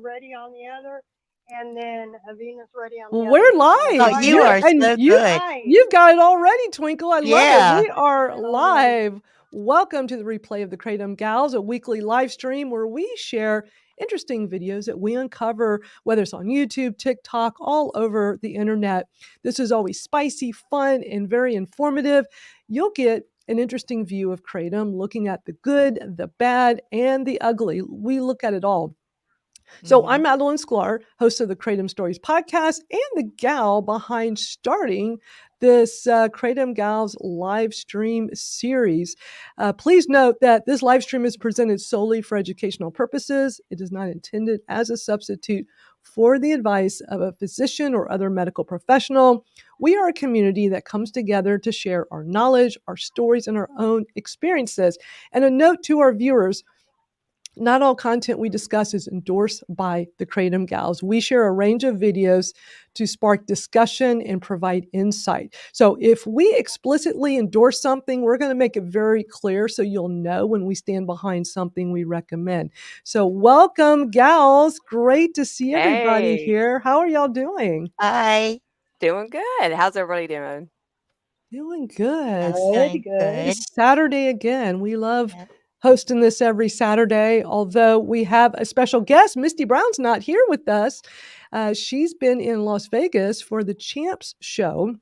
ready on the other, and then Venus ready on the Well, other. we're Oh, live. you are so good. You've got it all ready, Twinkle. I love Yeah. it. We are live. Welcome to the replay of the Kratom Gals, a weekly live stream where we share interesting videos that we uncover, whether it's on YouTube, TikTok, all over the internet. This is always spicy, fun, and very informative. You'll get an interesting view of Kratom, looking at the good, the bad, and the ugly. We look at it all. So I'm Madalyn Sklar, host of the Kratom Stories podcast and the gal behind starting this Kratom Gals live stream series. Please note that this live stream is presented solely for educational purposes. It is not intended as a substitute for the advice of a physician or other medical professional. We are a community that comes together to share our knowledge, our stories, and our own experiences. And a note to our viewers, not all content we discuss is endorsed by the Kratom Gals. We share a range of videos to spark discussion and provide insight. So if we explicitly endorse something, we're going to make it very clear so you'll know when we stand behind something we recommend. So welcome, gals. Great to see everybody here. How are y'all doing? Hi. Doing good. How's everybody doing? Doing good. Good. It's Saturday again. We love hosting this every Saturday, although we have a special guest. Misty Brown's not here with us. She's been in Las Vegas for the Champs show.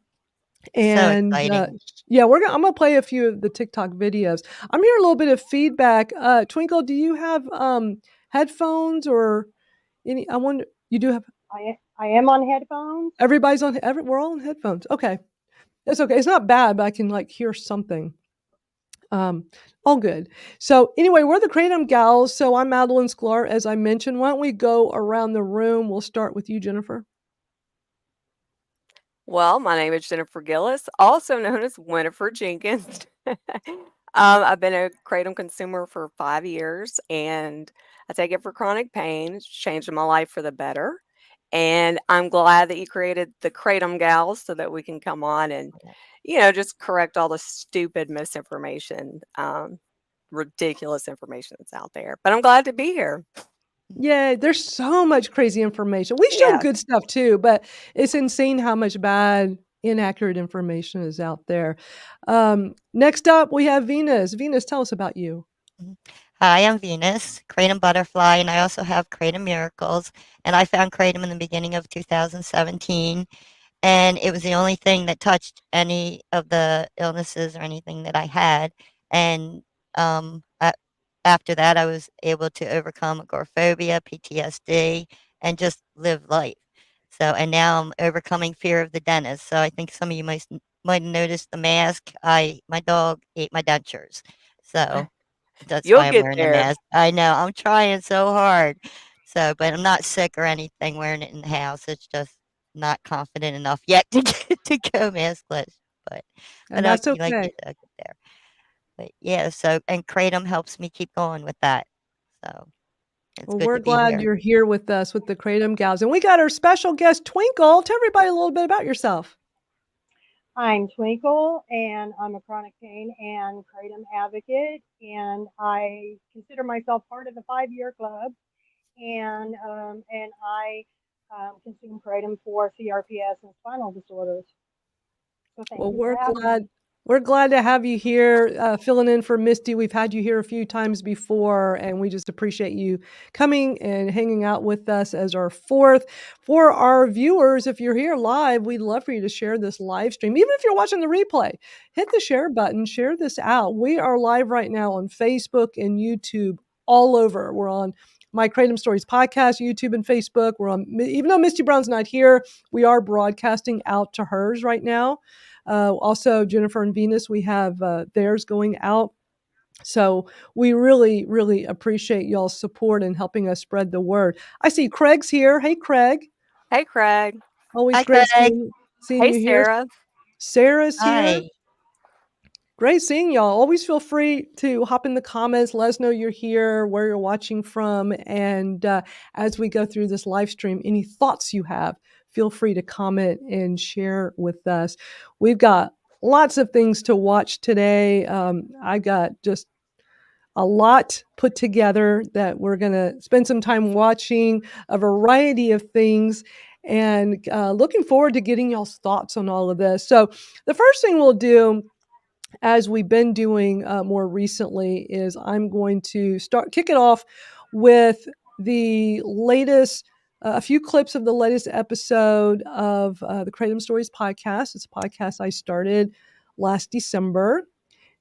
And so exciting. I'm gonna play a few of the TikTok videos. I'm hearing a little bit of feedback. Twinkle, do you have headphones or any? I wonder. You do have. I am on headphones. Everybody's on. We're all on headphones. Okay, that's okay. It's not bad, but I can hear something. All good. So anyway, we're the Kratom Gals. So I'm Madalyn Sklar, as I mentioned. Why don't we go around the room? We'll start with you, Jennifer. Well, my name is Jennifer Gillis, also known as Winifred Jenkins. I've been a Kratom consumer for 5 years, and I take it for chronic pain. It's changing my life for the better. And I'm glad that you created the Kratom Gals so that we can come on and, just correct all the stupid misinformation, ridiculous information that's out there. But I'm glad to be here. Yeah, there's so much crazy information. We show good stuff too, but it's insane how much bad, inaccurate information is out there. Next up, we have Venus. Venus, tell us about you. Hi, I'm Venus, Kratom Butterfly, and I also have Kratom Miracles. And I found Kratom in the beginning of 2017, and it was the only thing that touched any of the illnesses or anything that I had. And after that, I was able to overcome agoraphobia, PTSD, and just live life. So, and now I'm overcoming fear of the dentist. So I think some of you might have noticed the mask. My dog ate my dentures. So that's why I'm wearing the mask. I know, I'm trying so hard. So, but I'm not sick or anything wearing it in the house. It's just not confident enough yet to go maskless. But that's okay. There. But yeah, so, and Kratom helps me keep going with that. So we're glad you're here with us with the Kratom Gals. And we got our special guest, Twinkle. Tell everybody a little bit about yourself. I'm Twinkle, and I'm a chronic pain and Kratom advocate, and I consider myself part of the 5-year club, and I consume Kratom for CRPS and spinal disorders. So thank you for having me. We're glad to have you here, filling in for Misty. We've had you here a few times before, and we just appreciate you coming and hanging out with us as our fourth. For our viewers, if you're here live, we'd love for you to share this live stream. Even if you're watching the replay, hit the share button, share this out. We are live right now on Facebook and YouTube all over. We're on My Kratom Stories podcast, YouTube and Facebook. We're on, even though Misty Brown's not here, we are broadcasting out to hers right now. Also, Jennifer and Venus, we have theirs going out. So we really, really appreciate y'all's support in helping us spread the word. I see Craig's here. Hey, Craig. Hey, Craig. Always Hi, great Craig. seeing you here. Sarah. Sarah's here. Hi. Great seeing y'all. Always feel free to hop in the comments. Let us know you're here, where you're watching from. And as we go through this live stream, any thoughts you have, feel free to comment and share with us. We've got lots of things to watch today. I got just a lot put together that we're going to spend some time watching a variety of things and looking forward to getting y'all's thoughts on all of this. So the first thing we'll do, as we've been doing more recently, is I'm going to kick it off with the latest, a few clips of the latest episode of the Kratom Stories podcast. It's a podcast I started last December.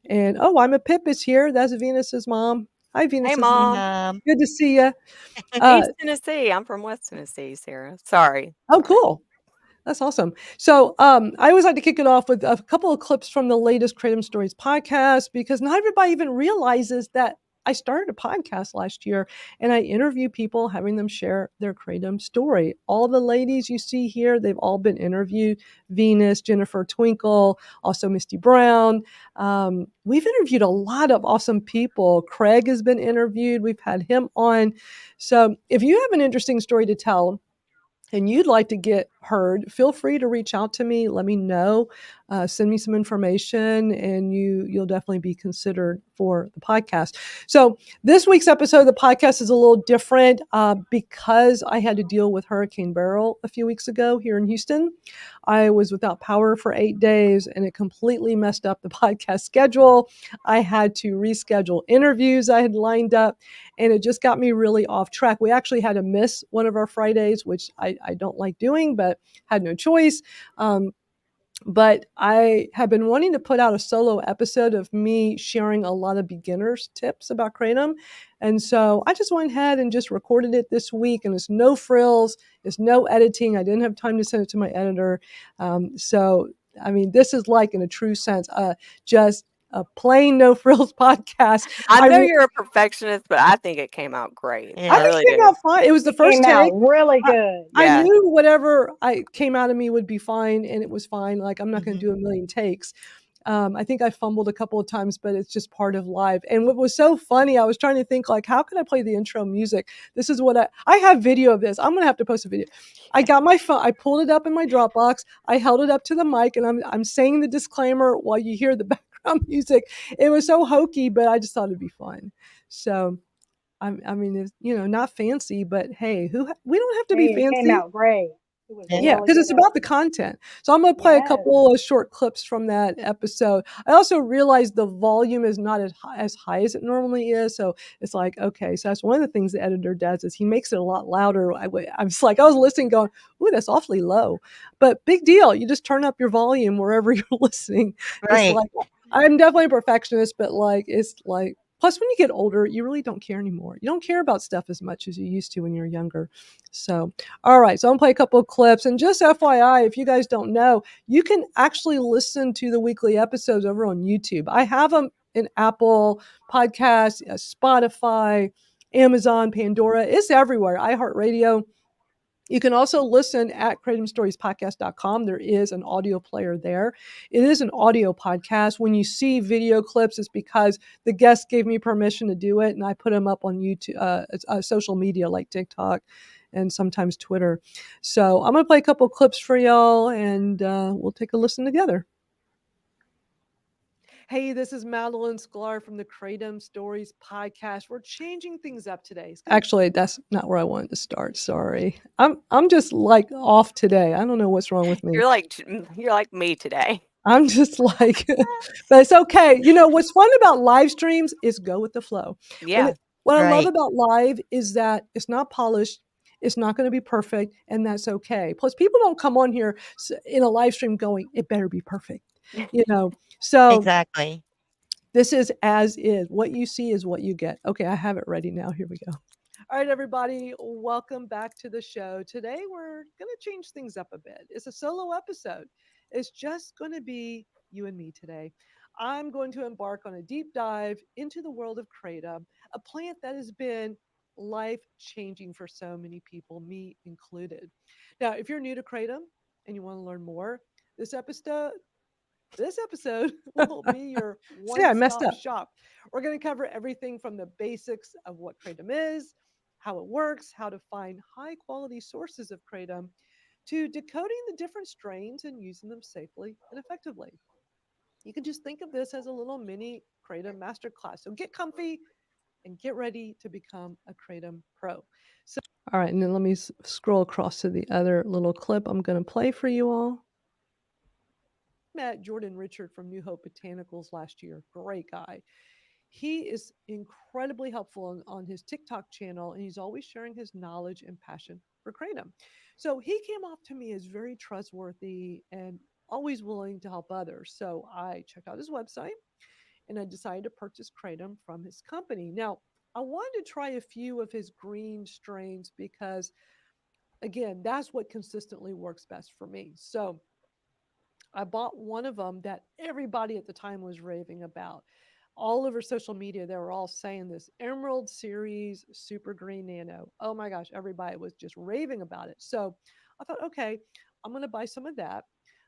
And I'm a Pip is here. That's Venus's mom. Hi, Venus's Mom. Um, Good to see you. East Tennessee. I'm from West Tennessee, Sarah. Sorry. Cool. That's awesome. So I always like to kick it off with a couple of clips from the latest Kratom Stories podcast, because not everybody even realizes that I started a podcast last year and I interview people, having them share their Kratom story. All the ladies you see here, they've all been interviewed. Venus, Jennifer, Twinkle, also Misty Brown. We've interviewed a lot of awesome people. Craig has been interviewed. We've had him on. So if you have an interesting story to tell and you'd like to get heard, feel free to reach out to me. Let me know. Send me some information, and you'll definitely be considered for the podcast. So this week's episode of the podcast is a little different because I had to deal with Hurricane Beryl a few weeks ago here in Houston. I was without power for 8 days, and it completely messed up the podcast schedule. I had to reschedule interviews I had lined up, and it just got me really off track. We actually had to miss one of our Fridays, which I don't like doing, but had no choice. But I have been wanting to put out a solo episode of me sharing a lot of beginners tips about Kratom. And so I just went ahead and just recorded it this week, and it's no frills, it's no editing. I didn't have time to send it to my editor. So, I mean, this is like, in a true sense, just a plain no frills podcast. I know you're a perfectionist, but I think it came out great. Yeah. I think it came out fine. It was the first Came out take. really good. I knew whatever came out of me would be fine, and it was fine. Like, I'm not going to do a million takes. I think I fumbled a couple of times, but it's just part of live. And what was so funny, I was trying to think, like, how could I play the intro music? This is what I have video of this. I'm going to have to post a video. I got my phone, I pulled it up in my Dropbox, I held it up to the mic, and I'm saying the disclaimer while you hear the background music. It was so hokey, but I just thought it'd be fun. So I mean, it's, not fancy, but hey, we don't have to be fancy. It came out great. Yeah, because it's about the content. So I'm going to play a couple of short clips from that episode. I also realized the volume is not as high as it normally is. So it's like, okay, so that's one of the things the editor does, is he makes it a lot louder. I was listening going, ooh, that's awfully low. But big deal. You just turn up your volume wherever you're listening. Right. It's like, I'm definitely a perfectionist, but it's like, plus, when you get older, you really don't care anymore. You don't care about stuff as much as you used to when you're younger. So, all right. So I'm going to play a couple of clips. And just FYI, if you guys don't know, you can actually listen to the weekly episodes over on YouTube. I have them in Apple Podcasts, Spotify, Amazon, Pandora. It's everywhere. iHeartRadio. You can also listen at kratomstoriespodcast.com. There is an audio player there. It is an audio podcast. When you see video clips, it's because the guest gave me permission to do it, and I put them up on YouTube, social media like TikTok and sometimes Twitter. So I'm going to play a couple clips for y'all, and we'll take a listen together. Hey, this is Madalyn Sklar from the Kratom Stories podcast. We're changing things up today. Actually, that's not where I wanted to start. Sorry. I'm just like off today. I don't know what's wrong with me. You're like me today. I'm just like, but it's okay. What's fun about live streams is go with the flow. Yeah. What I love about live is that it's not polished. It's not going to be perfect, and that's okay. Plus, people don't come on here in a live stream going, it better be perfect. So Exactly. This is as is. What you see is what you get. Okay, I have it ready now. Here we go. All right, everybody, welcome back to the show. Today, we're going to change things up a bit. It's a solo episode. It's just going to be you and me today. I'm going to embark on a deep dive into the world of Kratom, a plant that has been life-changing for so many people, me included. Now, if you're new to Kratom and you want to learn more, this episode will be your one-stop shop. We're going to cover everything from the basics of what Kratom is, how it works, how to find high-quality sources of Kratom, to decoding the different strains and using them safely and effectively. You can just think of this as a little mini Kratom masterclass. So get comfy, and get ready to become a Kratom Pro. So, all right, and then let me scroll across to the other little clip I'm going to play for you all. Met Jordan Richard from New Hope Botanicals last year. Great guy. He is incredibly helpful on his TikTok channel, and he's always sharing his knowledge and passion for Kratom. So he came off to me as very trustworthy and always willing to help others. So I checked out his website and I decided to purchase Kratom from his company. Now, I wanted to try a few of his green strains because, again, that's what consistently works best for me. So I bought one of them that everybody at the time was raving about. All over social media, they were all saying this Emerald Series Super Green Nano. Oh my gosh, everybody was just raving about it. So I thought, okay, I'm going to buy some of that.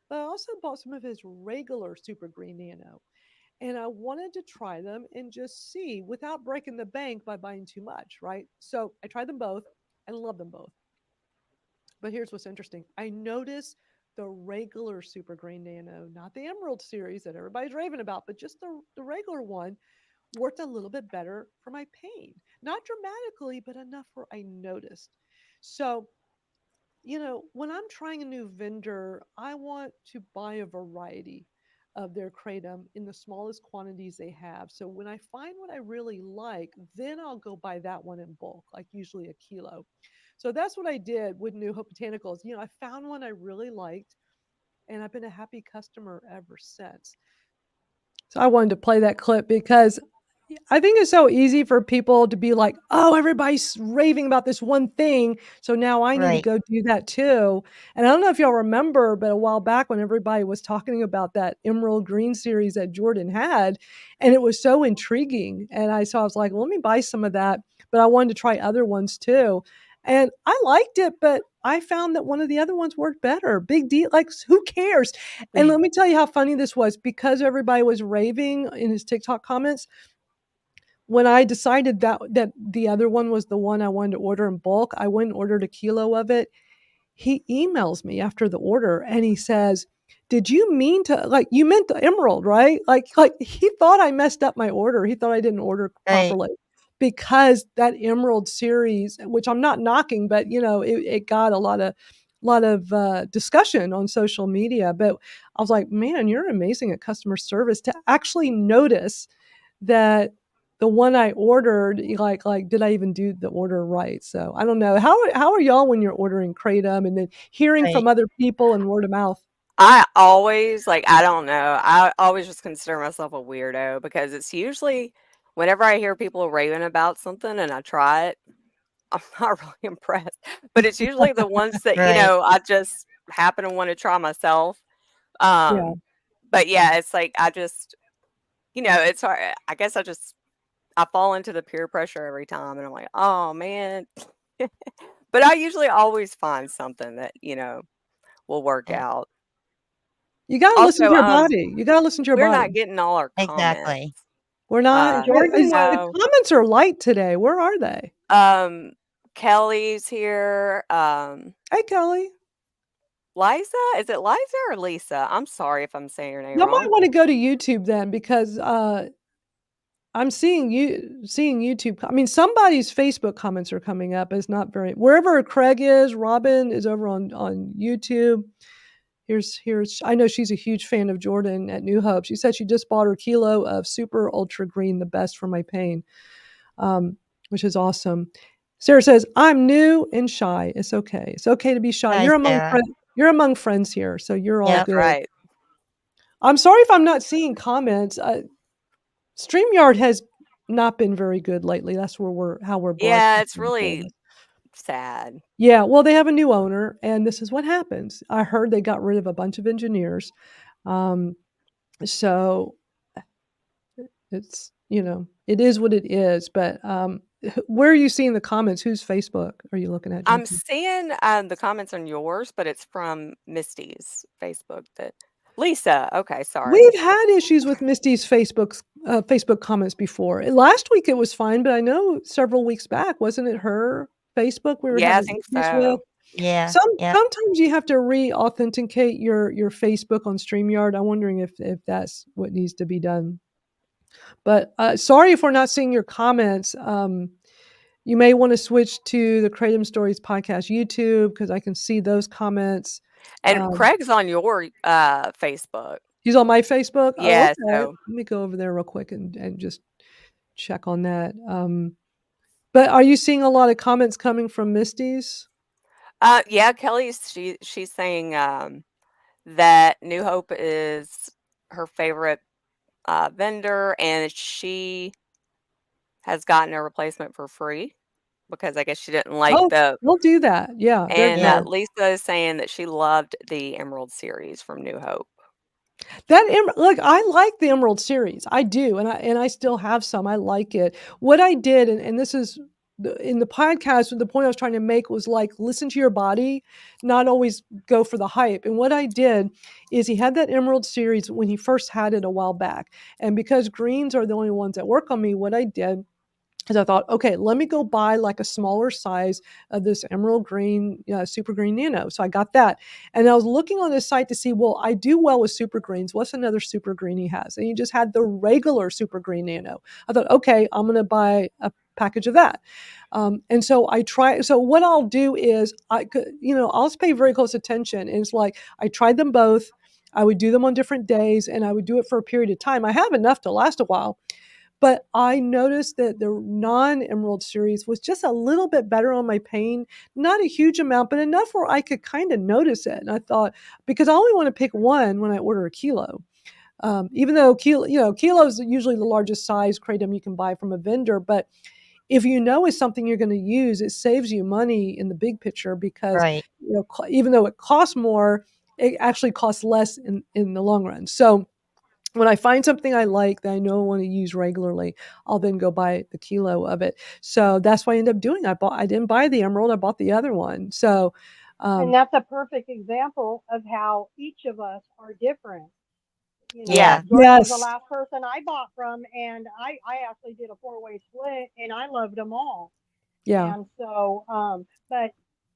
But I also bought some of his regular Super Green Nano. And I wanted to try them and just see without breaking the bank by buying too much, right? So I tried them both and love them both. But here's what's interesting. I noticed the regular Super Green Nano, not the Emerald series that everybody's raving about, but just the regular one worked a little bit better for my pain. Not dramatically, but enough where I noticed. So, when I'm trying a new vendor, I want to buy a variety of their Kratom in the smallest quantities they have. So when I find what I really like, then I'll go buy that one in bulk, like usually a kilo. So that's what I did with New Hope Botanicals. I found one I really liked, and I've been a happy customer ever since. So I wanted to play that clip because I think it's so easy for people to be like, oh, everybody's raving about this one thing. So now I need to Right. go do that too. And I don't know if y'all remember, but a while back when everybody was talking about that Emerald Green series that Jordan had, and it was so intriguing. And I was like, well, let me buy some of that. But I wanted to try other ones too. And I liked it, but I found that one of the other ones worked better. Big deal. Like, who cares? And let me tell you how funny this was because everybody was raving in his TikTok comments. When I decided that the other one was the one I wanted to order in bulk, I went and ordered a kilo of it. He emails me after the order and he says, "Did you mean to you meant the Emerald, right?" Like he thought I messed up my order. He thought I didn't order Right. properly because that Emerald series, which I'm not knocking, but it got a lot of discussion on social media. But I was like, man, you're amazing at customer service to actually notice that the one I ordered, like, did I even do the order right? So I don't know. How are y'all when you're ordering Kratom and then hearing Right. from other people and word of mouth? I always I don't know. I always just consider myself a weirdo because it's usually whenever I hear people raving about something and I try it, I'm not really impressed. But it's usually the ones that, Right. I just happen to want to try myself. Yeah. But yeah, it's like I just, it's hard. I guess I fall into the peer pressure every time and I'm like, oh man. But I usually always find something that, will work Right. out. You got to listen to Also, your body. You got to listen to your we're body. not getting all our comments. Exactly. We're not. And Jordan The No. comments are light today. Where are they? Kelly's here. Hey, Kelly. Liza? Is it Liza or Lisa? I'm sorry if I'm saying your name Y'all might wrong. want to go to YouTube then because I'm seeing YouTube. I mean, somebody's Facebook comments are coming up. It's not very wherever Craig is. Robin is over on YouTube. Here's I know she's a huge fan of Jordan at New Hope. She said she just bought her kilo of Super Ultra Green, the best for my pain, which is awesome. Sarah says, "I'm new and shy. It's okay. It's okay to be shy. Hi, You're among Sarah. you're among friends here, so you're all Yep. good." Right. I'm sorry if I'm not seeing comments. StreamYard has not been very good lately. That's where we're broadcasting. Yeah, it's really sad. Yeah, well, they have a new owner, and this is what happens. I heard they got rid of a bunch of engineers. So it's, it is what it is. But where are you seeing the comments? Whose Facebook are you looking at? I'm Jensen? seeing the comments on yours, but it's from Misty's Facebook. That Lisa. Okay, sorry. We've had issues with Misty's Facebook comments before. Last week it was fine, but I know several weeks back, wasn't it her Facebook we were Yeah, I having think issues so. with? Yeah. Yep. Sometimes you have to re-authenticate your Facebook on StreamYard. I'm wondering if that's what needs to be done. But sorry if we're not seeing your comments. You may want to switch to the Kratom Stories podcast YouTube because I can see those comments. And Craig's on your Facebook. He's on my Facebook? Oh, Yeah, okay. so Let me go over there real quick and just check on that. But are you seeing a lot of comments coming from Misty's? yeah, she's saying that New Hope is her favorite vendor, and she has gotten a replacement for free because I guess she didn't like Oh, the. we'll do that. Yeah, they're And Yeah. good. Lisa is saying that she loved the Emerald series from New Hope. Look, I like the Emerald series. I do, and I still have some. I like it. What I did, and this is in the podcast, the point I was trying to make was like listen to your body, not always go for the hype. And what I did is he had that Emerald series when he first had it a while back, and because greens are the only ones that work on me, what I did is I thought, okay, let me go buy like a smaller size of this emerald green, super green nano. So I got that. And I was looking on his site to see, well, I do well with super greens. What's another super green he has? And he just had the regular super green nano. I thought, okay, I'm going to buy a package of that. And so so what I'll do is I'll just pay very close attention. And it's like, I tried them both. I would do them on different days and I would do it for a period of time. I have enough to last a while. But I noticed that the non-Emerald series was just a little bit better on my pain, not a huge amount, but enough where I could kind of notice it. And I thought, because I only want to pick one when I order a kilo. Even though kilo is usually the largest size kratom you can buy from a vendor, but if you know it's something you're going to use, it saves you money in the big picture because Right. even though it costs more, it actually costs less in the long run. So when I find something I like that I know I want to use regularly, I'll then go buy the kilo of it. So that's what I ended up doing. I didn't buy the Emerald, I bought the other one. So And that's a perfect example of how each of us are different. Yeah. Joyce was the yes, last person I bought from, and I actually did a 4-way split, and I loved them all. yeah, And so, but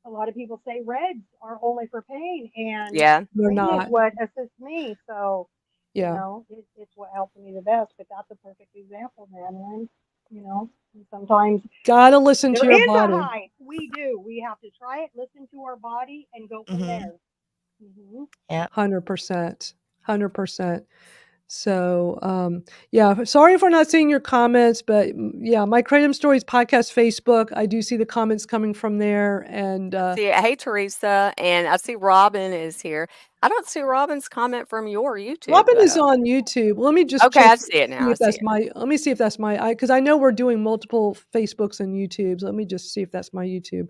a lot of people say reds are only for pain, and Yeah. they're green is not. what assists me. So, Yeah, it's what helps me the best. But that's a perfect example, Madalyn. And sometimes gotta listen to there your is a body. hype. We do. We have to try it, listen to our body, and go from Mhm. there. Hmm. Yeah. 100%, 100%. So, yeah, sorry if we're not seeing your comments, but yeah, my Kratom Stories podcast Facebook, I do see the comments coming from there. And Hey Teresa, and I see Robin is here. I don't see Robin's comment from your YouTube Robin is though. on YouTube. Let me just Okay, check, I see it now. see I if see that's it. let me see if that's because I know we're doing multiple Facebooks and YouTubes. Let me just see if that's my YouTube.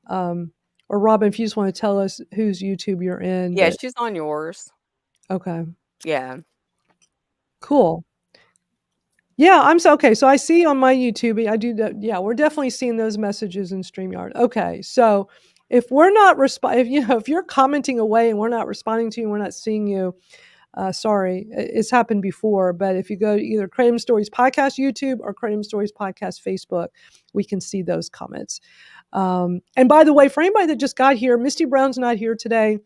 Or Robin, if you just want to tell us whose YouTube you're in. Yeah, But she's on yours. okay, Yeah. cool. Yeah, okay. So I see on my YouTube, I do that. Yeah, we're definitely seeing those messages in StreamYard. Okay, so if we're not if you're commenting away and we're not responding to you, we're not seeing you. Sorry, it's happened before. But if you go to either Kratom Stories Podcast YouTube or Kratom Stories Podcast Facebook, we can see those comments. And by the way, for anybody that just got here, Misty Brown's not here today.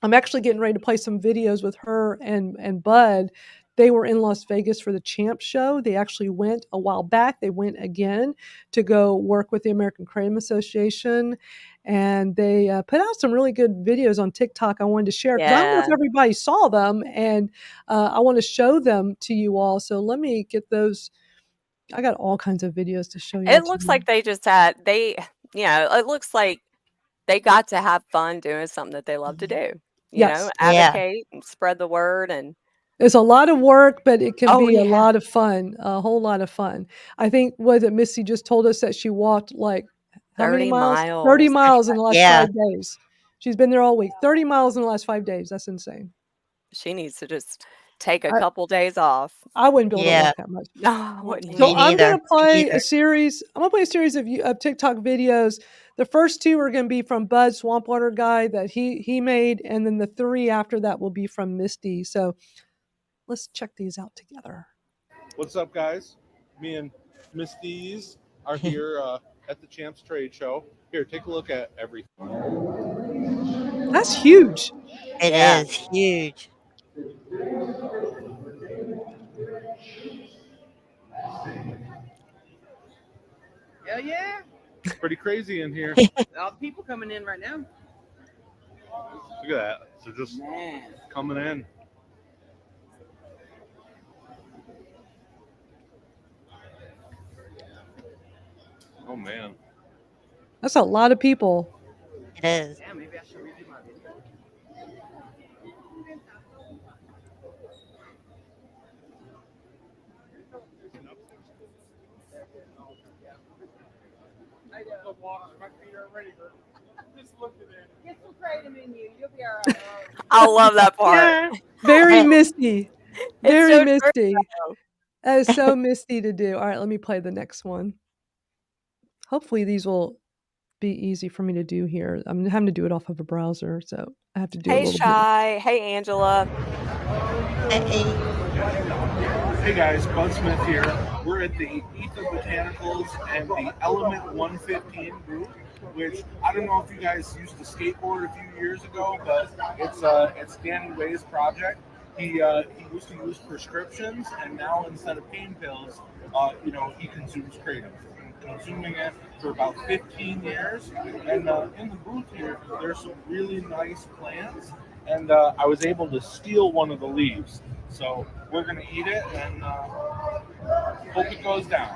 I'm actually getting ready to play some videos with her and Bud. They were in Las Vegas for the Champ Show. They actually went a while back. They went again to go work with the American Kratom Association. And they put out some really good videos on TikTok I wanted to share because I don't know if Yeah. everybody saw them. And I want to show them to you all. So let me get those. I got all kinds of videos to show you It all looks today. like it looks like they got to have fun doing something that they love to do. Yes. Yeah. Advocate and spread the word and It's a lot of work, but it can oh be a yeah, lot of fun, a whole lot of fun. I think was it Missy just told us that she walked like how many 30 miles? 30 miles. miles in the last Yeah. 5 days. She's been there all week. 30 miles in the last 5 days. That's insane. She needs to just take a I couple days off. I wouldn't be able to Yeah. walk that much. No, I wouldn't So Me either. I'm neither. gonna Me play neither. a series. I'm gonna play a series of TikTok videos. The first 2 are gonna be from Bud Swampwater Guy that he made, and then the 3 after that will be from Misty. So let's check these out together. What's up, guys? Me and Misty's are here at the Champs Trade Show. Here, take a look at everything. That's huge. It Yeah. is huge. Hell yeah. It's pretty crazy in here. All the people coming in right now. Look at that. So just Man. coming in. Oh man. That's a lot of people. It is. Yeah, maybe I should redo my video. Get some kratom in you. You'll be all right. I love that part. Very misty. Very so true, misty. though. That is so misty to do. All right, let me play the next one. Hopefully these will be easy for me to do here. I'm having to do it off of a browser, so I have to do a Hey, little Shy. Hey, Angela. Hey guys, Bud Smith here. We're at the Ether Botanicals and the Element 115 booth, which I don't know if you guys used to skateboard a few years ago, but it's Danny Way's project. He used to use prescriptions, and now instead of pain pills, he consumes kratom. He's been consuming it for about 15 years, and in the booth here, there's some really nice plants, and I was able to steal one of the leaves. So we're gonna eat it and hope it goes down.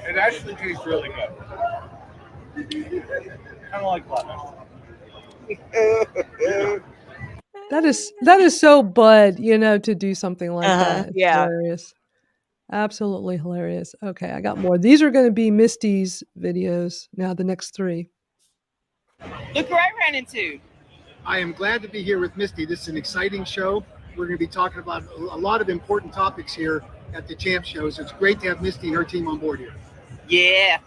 It actually tastes really good. Kind of like lemon. That is so Bud, to do something like that. It's Yeah. hilarious. Absolutely hilarious. Okay, I got more. These are going to be Misty's videos. Now the next three. Look who I ran into. I am glad to be here with Misty. This is an exciting show. We're going to be talking about a lot of important topics here at the Champ Show. So it's great to have Misty and her team on board here. Yeah.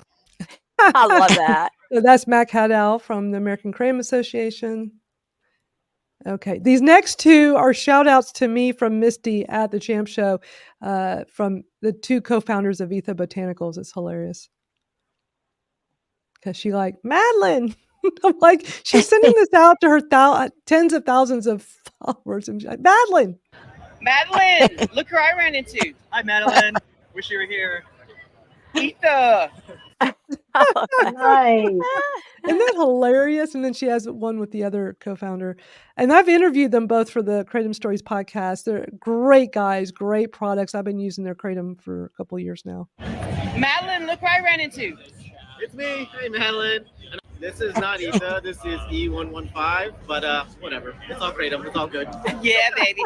I love that. So that's Mac Haddow from the American Kratom Association. Okay, these next two are shout outs to me from Misty at the Champ Show from the two co-founders of Ether Botanicals. It's hilarious. Because she Madalyn. I'm like, she's sending this out to her tens of thousands of followers. And she's like, Madalyn. Madalyn, look who I ran into. Hi, Madalyn. Wish you were here. Ether. Nice. Isn't that hilarious? And then she has one with the other co-founder. And I've interviewed them both for the Kratom Stories podcast. They're great guys, great products. I've been using their Kratom for a couple of years now. Madalyn, look who I ran into. It's me. Hey, Madalyn. This is not Ether. This is E115, but whatever. It's all Kratom. It's all good. Yeah, baby.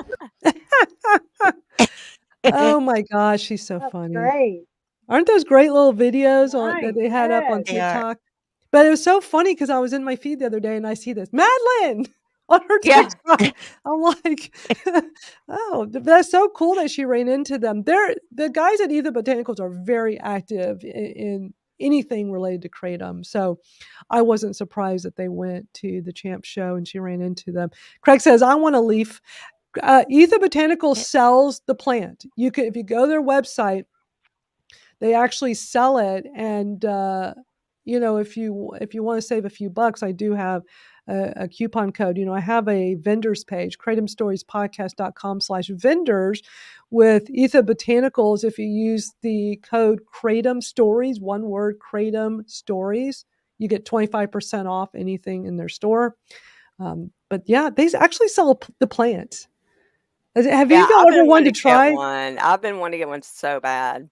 Oh my gosh, she's so That's funny. great. Aren't those great little videos that they had up on Yes. They are. TikTok? But it was so funny because I was in my feed the other day and I see this Madalyn on her Yeah. TikTok. I'm like, oh, that's so cool that she ran into them. The guys at Ether Botanicals are very active in anything related to Kratom. So I wasn't surprised that they went to the Champ Show and she ran into them. Craig says, I want a leaf. Ether Botanicals sells the plant. You could, if you go to their website, they actually sell it. And, if you want to save a few bucks, I do have a coupon code. I have a vendors page, kratomstoriespodcast.com/vendors with Ether Botanicals. If you use the code Kratom Stories, one word, Kratom Stories, you get 25% off anything in their store. But yeah, they actually sell the plant. Have you ever wanted to try? I've been wanting to get one so bad.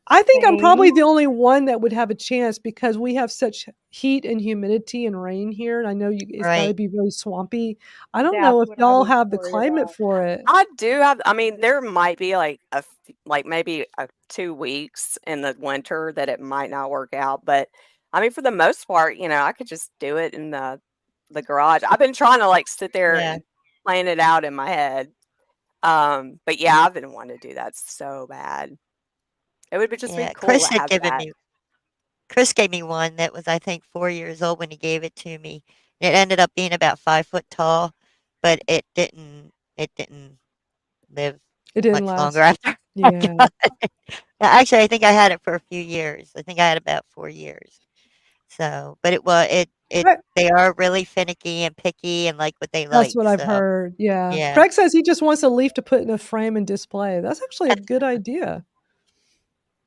I think I'm probably Same. the only one that would have a chance because we have such heat and humidity and rain here. And I know it's got to Right. be very swampy. I don't That's know if what I y'all was have the worried climate about. for it. I do have. I mean, there might be maybe 2 weeks in the winter that it might not work out. But I mean, for the most part, I could just do it in the garage. I've been trying to sit there Yeah. and plan it out in my head. But yeah, I've been wanting to do that so bad. It would just be cool Chris to had have given that. me. Chris gave me one that was, I think, 4 years old when he gave it to me. It ended up being about 5 foot tall, but it didn't live It didn't much last. longer after I Yeah. got it. Actually, I think I had it for a few years. I think I had about 4 years. So, but they are really finicky and picky and like what they like. That's what I've So, heard. Yeah. yeah. Craig says he just wants a leaf to put in a frame and display. That's actually a good idea.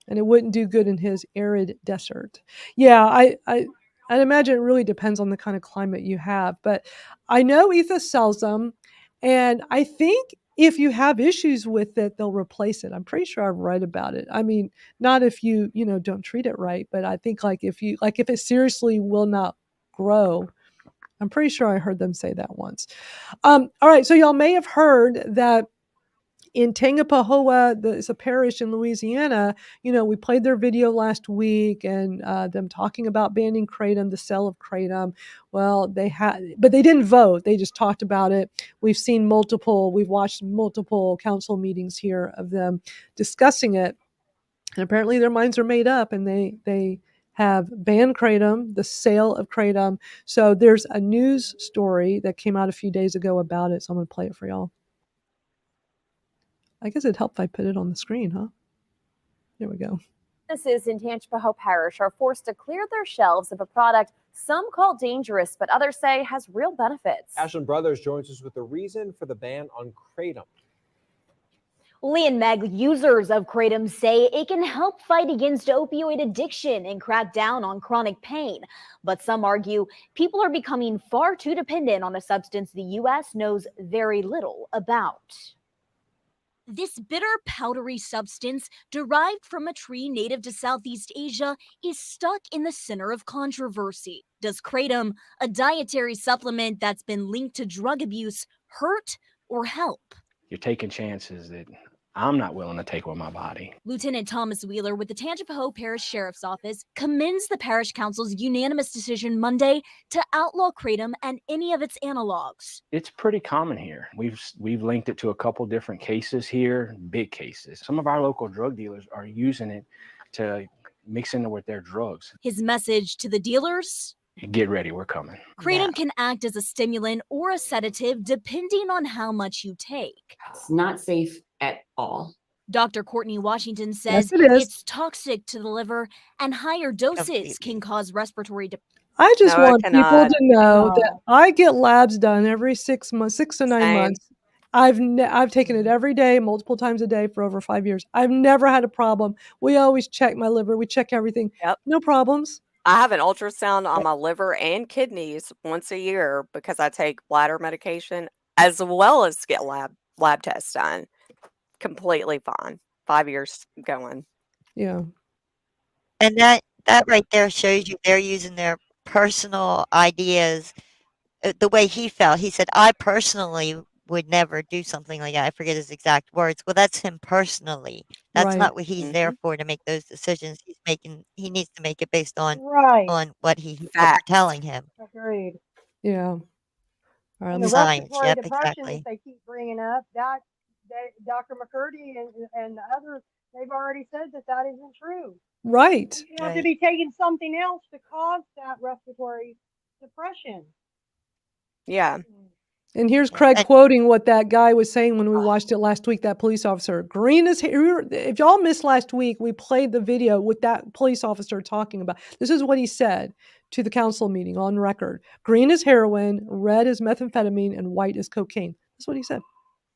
and it wouldn't do good in his arid desert. Yeah, I'd imagine it really depends on the kind of climate you have. But I know Etha sells them, and I think if you have issues with it, they'll replace it. I'm pretty sure I've read about it. I mean, not if you don't treat it right, but I think if it seriously will not grow. I'm pretty sure I heard them say that once. All right, so y'all may have heard that in Tangipahoa, it's a parish in Louisiana. We played their video last week, and them talking about banning kratom, the sale of kratom. Well, but they didn't vote. They just talked about it. We've watched multiple council meetings here of them discussing it, and apparently their minds are made up, and they have banned kratom, the sale of kratom. So there's a news story that came out a few days ago about it. So I'm going to play it for y'all. I guess it'd help if I put it on the screen, huh? There we go. Businesses in Tangipahoa Parish are forced to clear their shelves of a product some call dangerous, but others say has real benefits. Ashland Brothers joins us with the reason for the ban on kratom. Lee and Meg, users of kratom, say it can help fight against opioid addiction and crack down on chronic pain. But some argue people are becoming far too dependent on a substance the U.S. knows very little about. This bitter, powdery substance, derived from a tree native to Southeast Asia, is stuck in the center of controversy. Does kratom, a dietary supplement that's been linked to drug abuse, hurt or help? You're taking chances that I'm not willing to take with my body. Lieutenant Thomas Wheeler with the Tangipahoa Parish Sheriff's Office commends the Parish Council's unanimous decision Monday to outlaw kratom and any of its analogs. It's pretty common here. We've linked it to a couple different cases here, big cases. Some of our local drug dealers are using it to mix in with their drugs. His message to the dealers? Get ready, we're coming. Kratom can act as a stimulant or a sedative depending on how much you take. It's not safe at all. Dr. Courtney Washington says it's toxic to the liver and higher doses can cause respiratory depression. I just want people to know that I get labs done every 6 to 9 months. I've taken it every day, multiple times a day for over 5 years. I've never had a problem. We always check my liver. We check everything. Yep. No problems. I have an ultrasound on my liver and kidneys once a year because I take bladder medication as well as get lab tests done. Completely fine. 5 years going. Yeah. And that right there shows you they're using their personal ideas the way he felt. He said, I personally would never do something like that. I forget his exact words. Well, that's him personally. That's not what he's there for, to make those decisions. He needs to make it based on what he's telling him. Agreed. Yeah. And the Science. respiratory Yep, depression exactly. that they keep bringing up, that Dr. McCurdy and the others, they've already said that isn't true. Right. You have to be taking something else to cause that respiratory depression. Yeah. And here's Craig quoting what that guy was saying when we watched it last week, that police officer. Green as hair. If y'all missed last week, we played the video with that police officer talking about. This is what he said to the council meeting on record. Green is heroin, red is methamphetamine, and white is cocaine. That's what he said.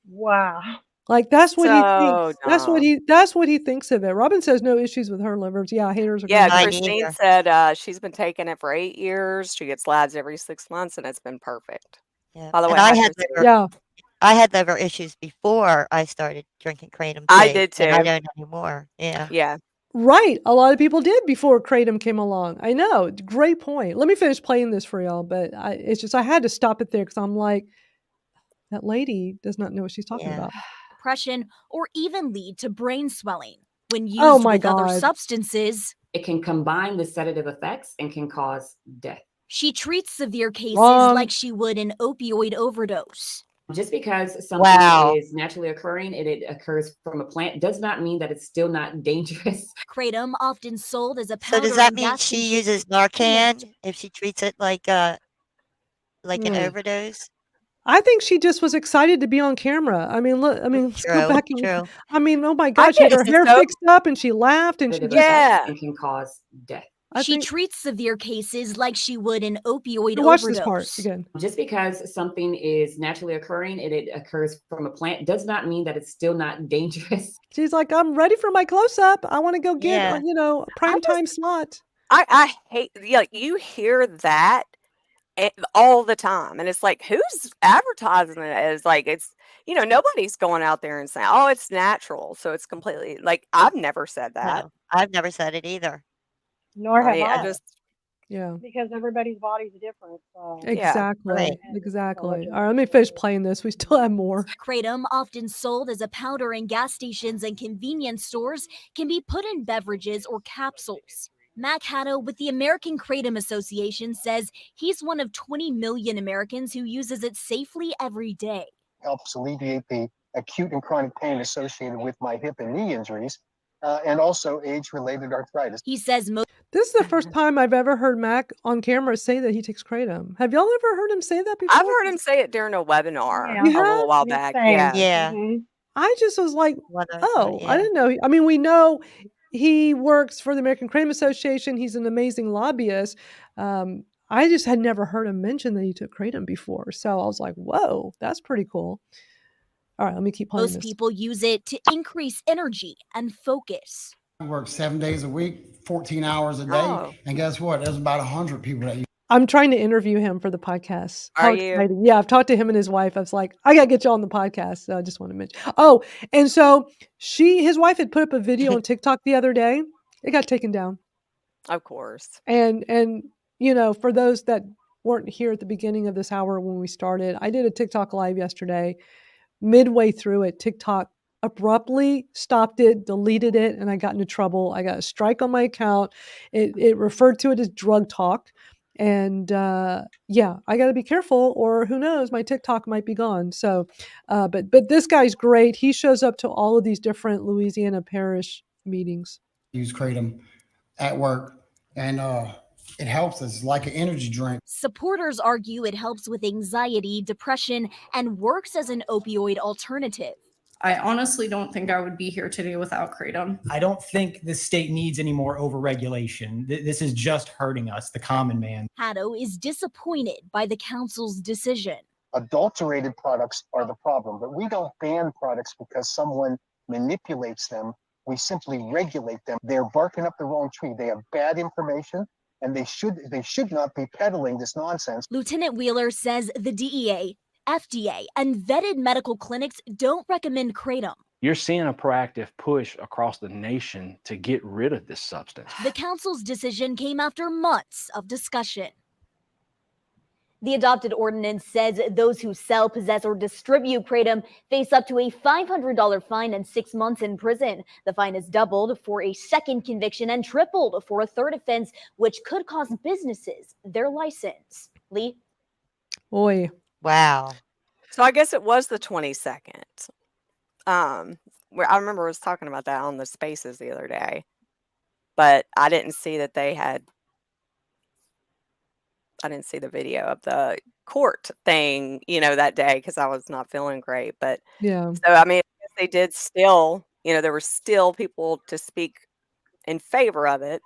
Wow. Like that's what he So thinks. That's what he thinks of it. Robin says no issues with her livers. Yeah, haters are. Yeah, gonna- Christine said she's been taking it for 8 years. She gets labs every 6 months, and it's been perfect. Yeah. By the way, And I had liver issues before I started drinking kratom. I did too. And I don't anymore. Yeah. Yeah. Right. A lot of people did before kratom came along. I know. Great point. Let me finish playing this for y'all, but I had to stop it there because I'm like, that lady does not know what she's talking about. Depression or even lead to brain swelling. When used my with other God. substances, It can combine with sedative effects and can cause death. she treats severe cases Wrong. like she would an opioid overdose. Just because something Wow. is naturally occurring and it occurs from a plant does not mean that it's still not dangerous. Kratom, often sold as a powder. So does that in mean gas she stations, uses Narcan if she treats it like an overdose? I think she just was excited to be on camera. I mean, look. I mean, let's go True, back and. true. I mean, oh my God, she had her hair fixed up and she laughed and she Sedative just. Yeah. effects and can cause death. She treats severe cases like she would an opioid watch overdose. this part again. Just because something is naturally occurring and it occurs from a plant does not mean that it's still not dangerous. She's like, I'm ready for my close-up. I want to go get, Yeah. a prime time slot. I hate, like, you hear that all the time, and it's like, who's advertising it as like it's, nobody's going out there and saying, oh, it's natural, so it's completely, like, I've never said that. No, I've never said it either. Nor have I I. just, Yeah. Because everybody's body's different. So. Exactly. right. Exactly. All right, let me finish playing this. We still have more. Kratom, often sold as a powder in gas stations and convenience stores, can be put in beverages or capsules. Mac Haddo with the American Kratom Association says he's one of 20 million Americans who uses it safely every day. Helps alleviate the acute and chronic pain associated with my hip and knee injuries, and also age-related arthritis. He says This is the first time I've ever heard Mac on camera say that he takes Kratom. Have y'all ever heard him say that before? I've heard him say it during a webinar Yeah. You a little have? while back. Yeah. Mhm. I just was like, oh, I yeah. didn't know. I mean, we know he works for the American Kratom Association. He's an amazing lobbyist. I just had never heard him mention that he took Kratom before. So I was like, whoa, that's pretty cool. All right, let me keep playing most this. people use it to increase energy and focus. I work 7 days a week, 14 hours a day. Oh. And guess what? There's about 100 people that use. I'm trying to interview him for the podcast. Are you? Exciting. Yeah, I've talked to him and his wife. I was like, I got to get you on the podcast. So I just want to mention. Oh, and so his wife had put up a video on TikTok the other day. It got taken down. Of course. And for those that weren't here at the beginning of this hour when we started, I did a TikTok live yesterday. Midway through it, TikTok abruptly stopped it, deleted it, and I got into trouble. I got a strike on my account. It referred to it as drug talk. And I got to be careful, or who knows, my TikTok might be gone. So, but this guy's great. He shows up to all of these different Louisiana parish meetings. Use Kratom at work, and it helps us like an energy drink. Supporters argue it helps with anxiety, depression, and works as an opioid alternative. I honestly don't think I would be here today without Kratom. I don't think the state needs any more overregulation. This is just hurting us, the common man. Haddo is disappointed by the council's decision. Adulterated products are the problem, but we don't ban products because someone manipulates them. We simply regulate them. They're barking up the wrong tree. They have bad information, and they should not be peddling this nonsense. Lieutenant Wheeler says the DEA, FDA, and vetted medical clinics don't recommend Kratom. You're seeing a proactive push across the nation to get rid of this substance. The council's decision came after months of discussion. The adopted ordinance says those who sell, possess, or distribute Kratom face up to a $500 fine and 6 months in prison. The fine is doubled for a second conviction and tripled for a third offense, which could cost businesses their license. Lee? Oy. Wow. So I guess it was the 22nd. Where I remember I was talking about that on the Spaces the other day, but I didn't see that I didn't see the video of the court thing, that day because I was not feeling great. But yeah. So I mean, I guess they did still, there were still people to speak in favor of it.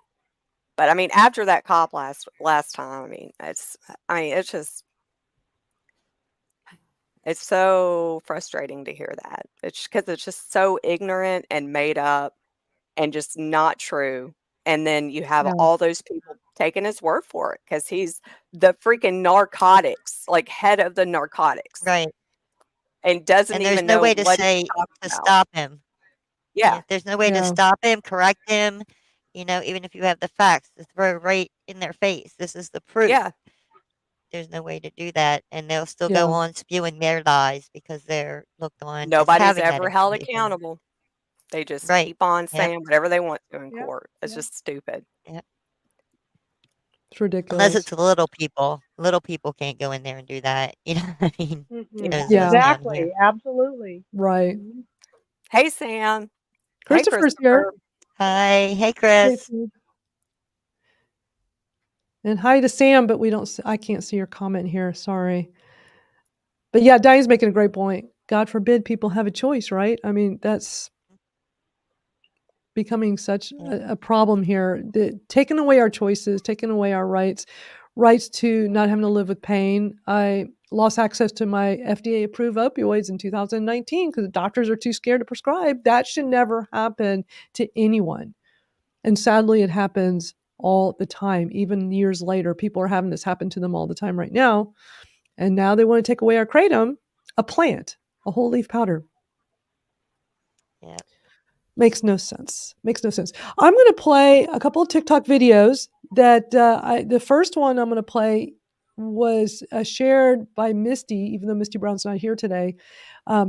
But I mean, after that cop last time, it's so frustrating to hear that. It's because it's just so ignorant and made up and just not true. And then you have all those people taking his word for it because he's the freaking narcotics, like head of the narcotics. Right. And doesn't and there's even no know way to what say he's talking to about. stop him. Yeah. There's no way to stop him, correct him. Even if you have the facts, to throw right in their face. This is the proof. Yeah. There's no way to do that, and they'll still go on spewing their lies because they're looked on. Nobody's ever held accountable. They just Right. keep on saying Yep. whatever they want to in Yep. court. It's Yep. just stupid. Yep. It's ridiculous. Unless it's the little people. Little people can't go in there and do that. You know what I mean? Mhm. Those Yeah. down Exactly. here. Absolutely. Right. Mhm. Hey, Sam. Christopher's here. Hi. Hey, Hey, Chris. Sam. And hi to Sam, but I can't see your comment here. Sorry. But yeah, Diane's making a great point. God forbid people have a choice, right? I mean, becoming such a problem here. Taking away our choices, taking away our rights to not having to live with pain. I lost access to my FDA-approved opioids in 2019 because the doctors are too scared to prescribe. That should never happen to anyone. And sadly, it happens all the time. Even years later, people are having this happen to them all the time right now. And now they want to take away our kratom, a plant, a whole leaf powder. Yeah. Makes no sense. Makes no sense. I'm going to play a couple of TikTok videos that the first one I'm going to play was shared by Misty, even though Misty Brown's not here today. A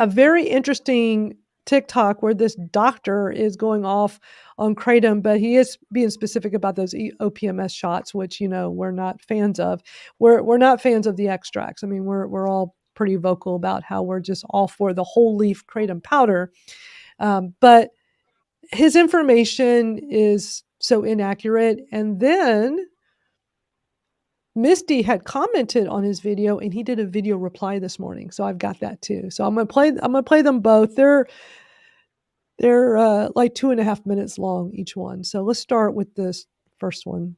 very interesting TikTok where this doctor is going off on kratom, but he is being specific about those OPMS shots, which, we're not fans of. We're not fans of the extracts. I mean, we're all pretty vocal about how we're just all for the whole leaf kratom powder. But his information is so inaccurate. And then Misty had commented on his video, and he did a video reply this morning. So I've got that too. So I'm gonna play them both. They're like 2.5 minutes long each one. So let's start with this first one.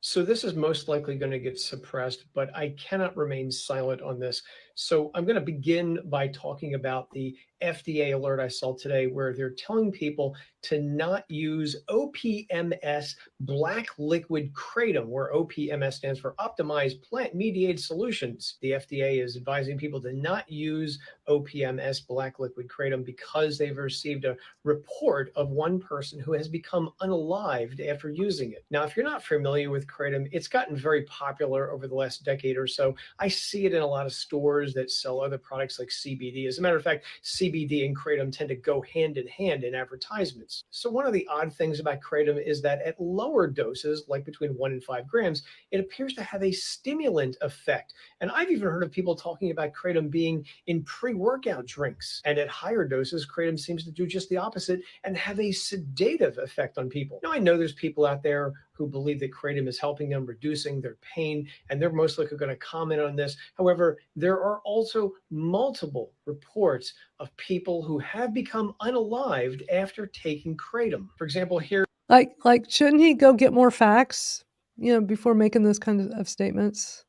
So this is most likely going to get suppressed, but I cannot remain silent on this. So I'm going to begin by talking about the FDA alert I saw today, where they're telling people to not use OPMS black liquid kratom, where OPMS stands for Optimized Plant Mediated Solutions. The FDA is advising people to not use OPMS black liquid kratom because they've received a report of one person who has become unalived after using it. Now, if you're not familiar with kratom, it's gotten very popular over the last decade or so. I see it in a lot of stores that sell other products like CBD. As a matter of fact, CBD and kratom tend to go hand in hand in advertisements. So one of the odd things about kratom is that at lower doses, like between 1 and 5 grams, it appears to have a stimulant effect. And I've even heard of people talking about kratom being in pre-workout drinks. And at higher doses, kratom seems to do just the opposite and have a sedative effect on people. Now, I know there's people out there who believe that kratom is helping them, reducing their pain, and they're most likely going to comment on this. However, there are also multiple reports of people who have become unalived after taking kratom. For example, here. Like, shouldn't he go get more facts, before making those kinds of statements?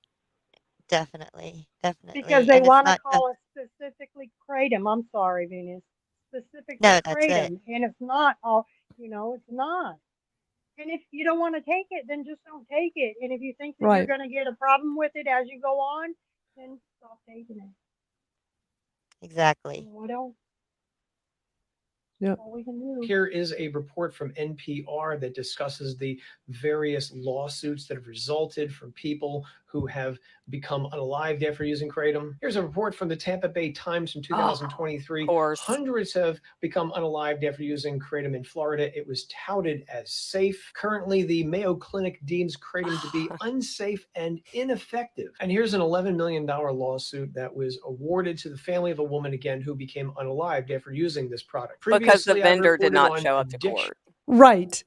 Definitely. Because they And it's want to not call it specifically kratom. I'm sorry, Venus. Specifically No, that's it. kratom. And it's not all, it's not. And if you don't want to take it, then just don't take it. And if you think that you're going to get a problem with it as you go on, then stop taking it. Exactly. What else? Yeah. All we can do. Here is a report from NPR that discusses the various lawsuits that have resulted from people who have become unalived after using kratom. Here's a report from the Tampa Bay Times from 2023. Hundreds have become unalived after using kratom in Florida. It was touted as safe. Currently, the Mayo Clinic deems kratom to be unsafe and ineffective. And here's an $11 million lawsuit that was awarded to the family of a woman, again, who became unalived after using this product. Because the Previously, I vendor did reported not on show up to addiction. court. Right.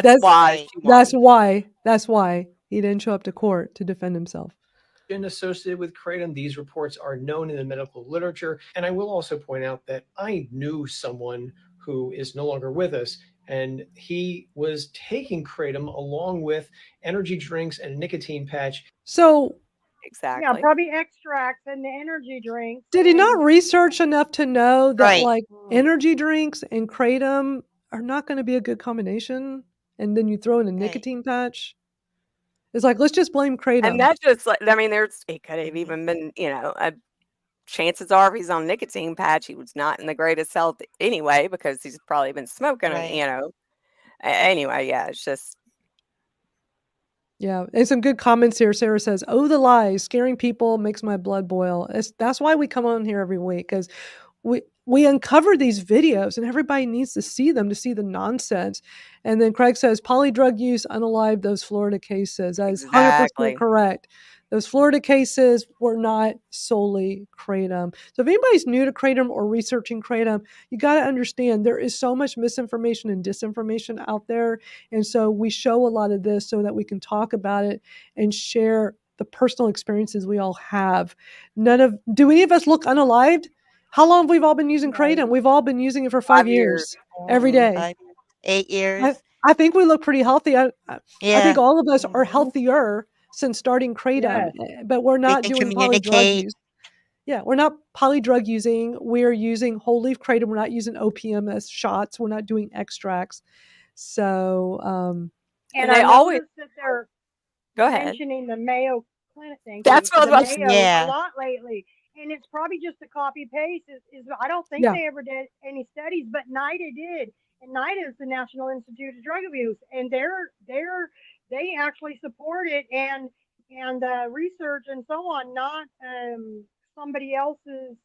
That's why she won. That's why he didn't show up to court to defend himself. Associated with kratom, these reports are known in the medical literature. And I will also point out that I knew someone who is no longer with us, and he was taking kratom along with energy drinks and a nicotine patch. So exactly. Yeah, probably extracts and the energy drinks. Did he not research enough to know that Right. Energy drinks and kratom are not going to be a good combination? And then you throw in a nicotine patch? It's like, let's just blame kratom. And that just, it could have even been, chances are if he's on nicotine patch, he was not in the greatest health anyway, because he's probably been smoking, anyway, yeah, it's just. Yeah, and some good comments here. Sarah says, "Oh, the lies, scaring people makes my blood boil." That's why we come on here every week, because we uncover these videos and everybody needs to see them to see the nonsense. And then Craig says, polydrug use unalived those Florida cases. That is 100% correct. Those Florida cases were not solely kratom. So if anybody's new to kratom or researching kratom, you got to understand there is so much misinformation and disinformation out there. And so we show a lot of this so that we can talk about it and share the personal experiences we all have. Do any of us look unalived? How long have we all been using Right. Kratom? We've all been using it for 5 years, every day. 5 years, 8 years. I think we look pretty healthy. I think Yeah. all of us are Mhm. healthier since starting Kratom, Yes. but we're We not can doing poly drug communicate. use. Yeah, we're not poly drug using. We're using whole leaf Kratom. We're not using OPM as shots. We're not doing extracts. So, And they I always noticed that they're go ahead. mentioning the Mayo Clinic. Thank That's you. what I was The about to Mayo Yeah. a lot lately, and it's probably just a copy paste. I don't think yeah, they ever did any studies, but NIDA did, and NIDA is the National Institute of Drug Abuse, and they actually support it and research and so on, not somebody else's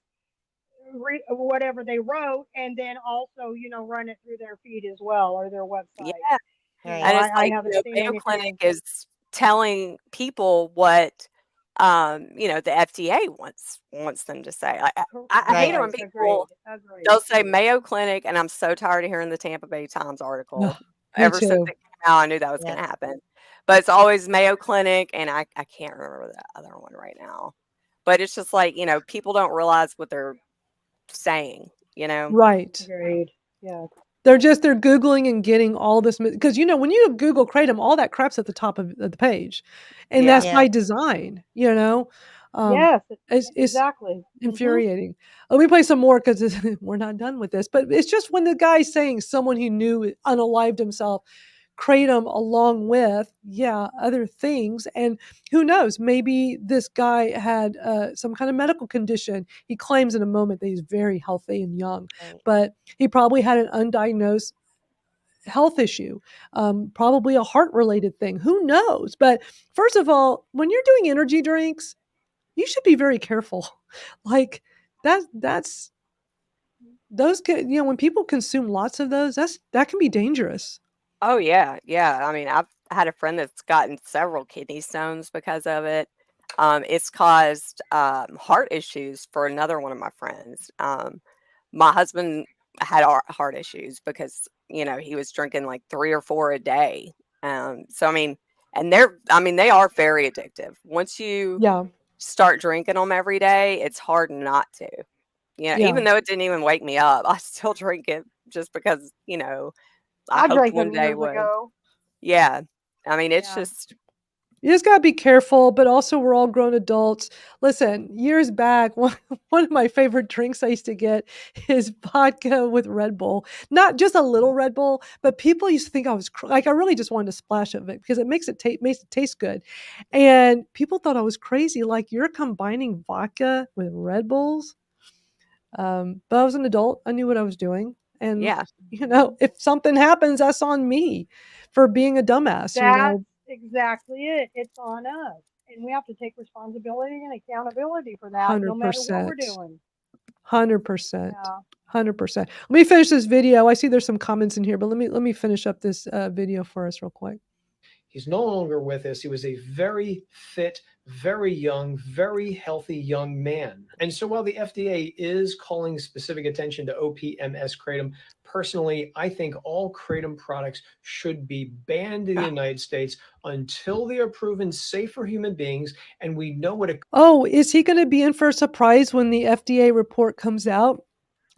whatever they wrote, and then also run it through their feed as well or their website. Yeah. Right. And it's I like, haven't seen Mayo anything. Clinic is telling people what the FDA wants them to say. I hate it when Right. people Agreed. they'll say Mayo Clinic, and I'm so tired of hearing the Tampa Bay Times article. me Ever since too. it came out, I knew that was Yeah. going to happen. But it's always Mayo Clinic, and I can't remember the other one right now. But it's just like, people don't realize what they're saying, Right. Agreed. Yeah. They're Googling and getting all this, because when you Google Kratom, all that crap's at the top of the page, and Yeah. that's Yeah. by design. Yes. It's Exactly. infuriating. Let me play some more because we're not done with this. But it's just when the guy's saying someone who knew unalived himself, Kratom along with other things, and who knows, maybe this guy had some kind of medical condition. He claims in a moment that he's very healthy and young, Right. but he probably had an undiagnosed health issue, probably a heart related thing. Who knows? But first of all, when you're doing energy drinks, you should be very careful. Like that's those can, when people consume lots of those, that can be dangerous. Oh yeah, yeah. I mean, I've had a friend that's gotten several kidney stones because of it. It's caused heart issues for another one of my friends. My husband had heart issues because he was drinking like 3 or 4 a day. So I mean, and they are very addictive. Once you Yeah. start drinking them every day, it's hard not to. Yeah. Even though it didn't even wake me up, I still drink it just because I I hoped drank one them day years would. ago. Yeah. I mean, it's Yeah. just You just got to be careful, but also we're all grown adults. Listen, years back, one of my favorite drinks I used to get is vodka with Red Bull. Not just a little Red Bull, but people used to think I was like, I really just wanted a splash of it because it makes it taste good. And people thought I was crazy. Like, you're combining vodka with Red Bulls. But I was an adult. I knew what I was doing. And, yeah. if something happens, that's on me for being a dumbass, That's exactly it. It's on us. And we have to take responsibility and accountability for that no matter what we're 100%. doing. 100%. Yeah. 100%. Let me finish this video. I see there's some comments in here, but let me finish up this video for us real quick. He's no longer with us. He was a very fit, very young, very healthy young man. And so while the FDA is calling specific attention to OPMS Kratom, personally, I think all Kratom products should be banned in the United States until they are proven safe for human beings and we know what it. Oh, is he going to be in for a surprise when the FDA report comes out?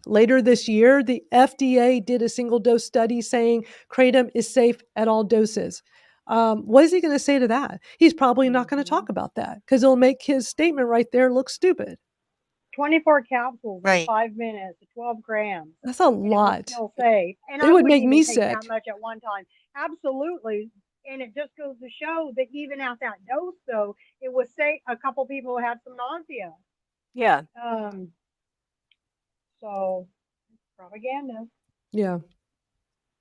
Later this year, the FDA did a single dose study saying Kratom is safe at all doses. What is he going to say to that? He's probably not going to talk about that because it'll make his statement right there look stupid. 24 capsules in Right. 5 minutes, 12 grams. That's a And it was lot. still safe. And It I would wouldn't make even me take sick. that much at one time. Absolutely. And it just goes to show that even at that dose, though, it was safe. A couple people had some nausea. Yeah. So propaganda. Yeah.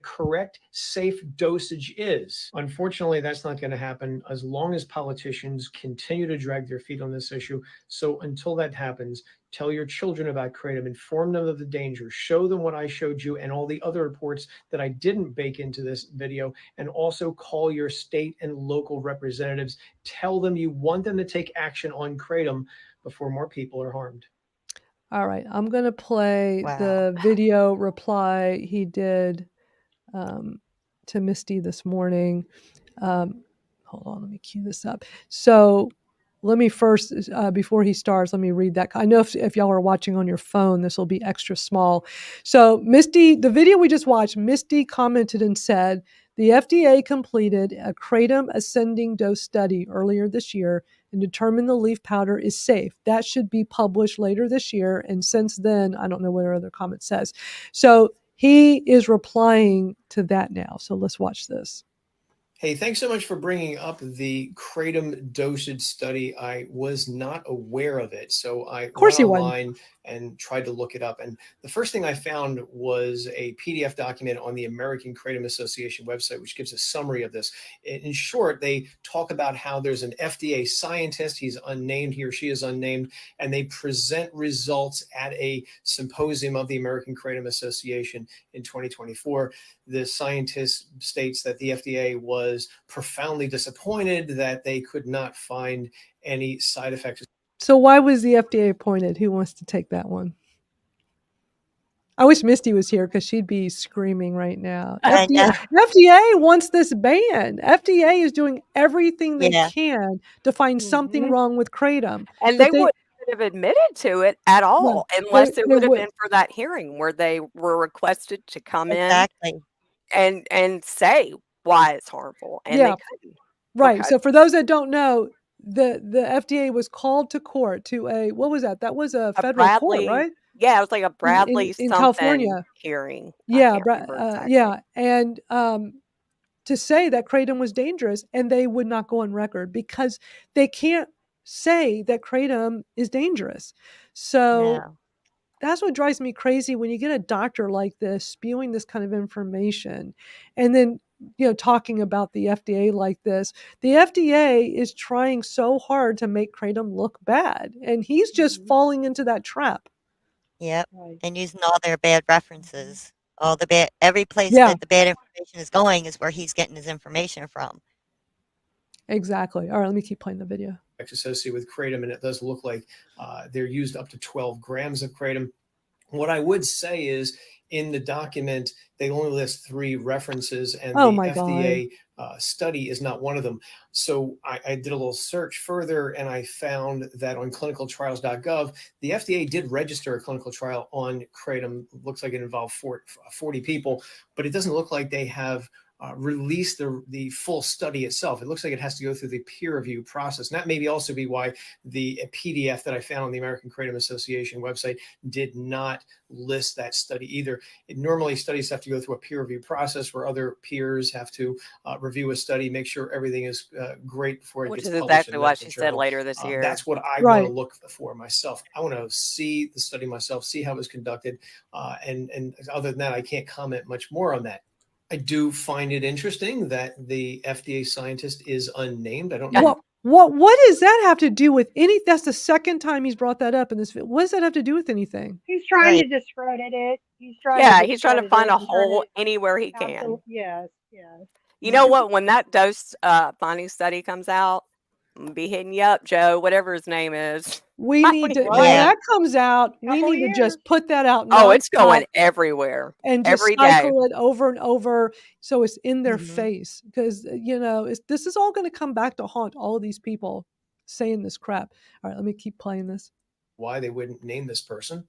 Correct, safe dosage is. Unfortunately, that's not going to happen as long as politicians continue to drag their feet on this issue. So until that happens, tell your children about Kratom, inform them of the danger, show them what I showed you and all the other reports that I didn't bake into this video, and also call your state and local representatives. Tell them you want them to take action on Kratom before more people are harmed. All right. I'm going to play Wow. the video reply he did to Misty this morning. Hold on, let me cue this up. So let me first, before he starts, let me read that. I know if y'all are watching on your phone, this will be extra small. So Misty, the video we just watched, Misty commented and said, the FDA completed a kratom ascending dose study earlier this year and determined the leaf powder is safe. That should be published later this year. And since then, I don't know what our other comment says. So he is replying to that now. So let's watch this. Hey, thanks so much for bringing up the kratom dosage study. I was not aware of it, so I went online and tried to look it up. And the first thing I found was a PDF document on the American Kratom Association website, which gives a summary of this. In short, they talk about how there's an FDA scientist, he's unnamed, he or she is unnamed, and they present results at a symposium of the American Kratom Association in 2024. The scientist states that the FDA was profoundly disappointed that they could not find any side effects. So why was the FDA appointed? Who wants to take that one? I wish Misty was here because she'd be screaming right now. FDA wants this ban. FDA is doing everything they can to find something wrong with kratom. And they wouldn't have admitted to it at all unless it would have been for that hearing where they were requested to come in and say why it's harmful. And they couldn't. Right. Okay. So for those that don't know, the FDA was called to court to what was that? That was a federal Bradley, court, right? Yeah, it was like a Bradley in something California hearing. Yeah, yeah, and to say that kratom was dangerous, and they would not go on record because they can't say that kratom is dangerous. So that's what drives me crazy when you get a doctor like this spewing this kind of information, and then talking about the FDA like this. The FDA is trying so hard to make kratom look bad, and he's just falling into that trap. Yep, and using all their bad references. All the bad, every place that the bad information is going is where he's getting his information from. Exactly. All right, let me keep playing the video. Associated with kratom, and it does look like they're used up to 12 grams of kratom. What I would say is in the document, they only list 3 references, and the FDA study is not one of them. So I did a little search further, and I found that on clinicaltrials.gov, the FDA did register a clinical trial on kratom. Looks like it involved 40 people, but it doesn't look like they have release the full study itself. It looks like it has to go through the peer review process. And that may also be why the PDF that I found on the American Kratom Association website did not list that study either. Normally studies have to go through a peer review process where other peers have to review a study, make sure everything is great before it gets published. Which is exactly what she said later this year. That's what I want to look for myself. I want to see the study myself, see how it was conducted. And other than that, I can't comment much more on that. I do find it interesting that the FDA scientist is unnamed. I don't know. What does that have to do with any? That's the second time he's brought that up in this. What does that have to do with anything? He's trying to discredit it. He's trying. He's trying to find a hole anywhere he can. Yes. You know what? When that dose finding study comes out, I'm gonna be hitting you up, Joe, whatever his name is. We need to, when that comes out, we need to just put that out. Oh, it's going everywhere. And just cycle it over and over so it's in their face. Because, this is all going to come back to haunt all of these people saying this crap. All right, let me keep playing this. Why they wouldn't name this person.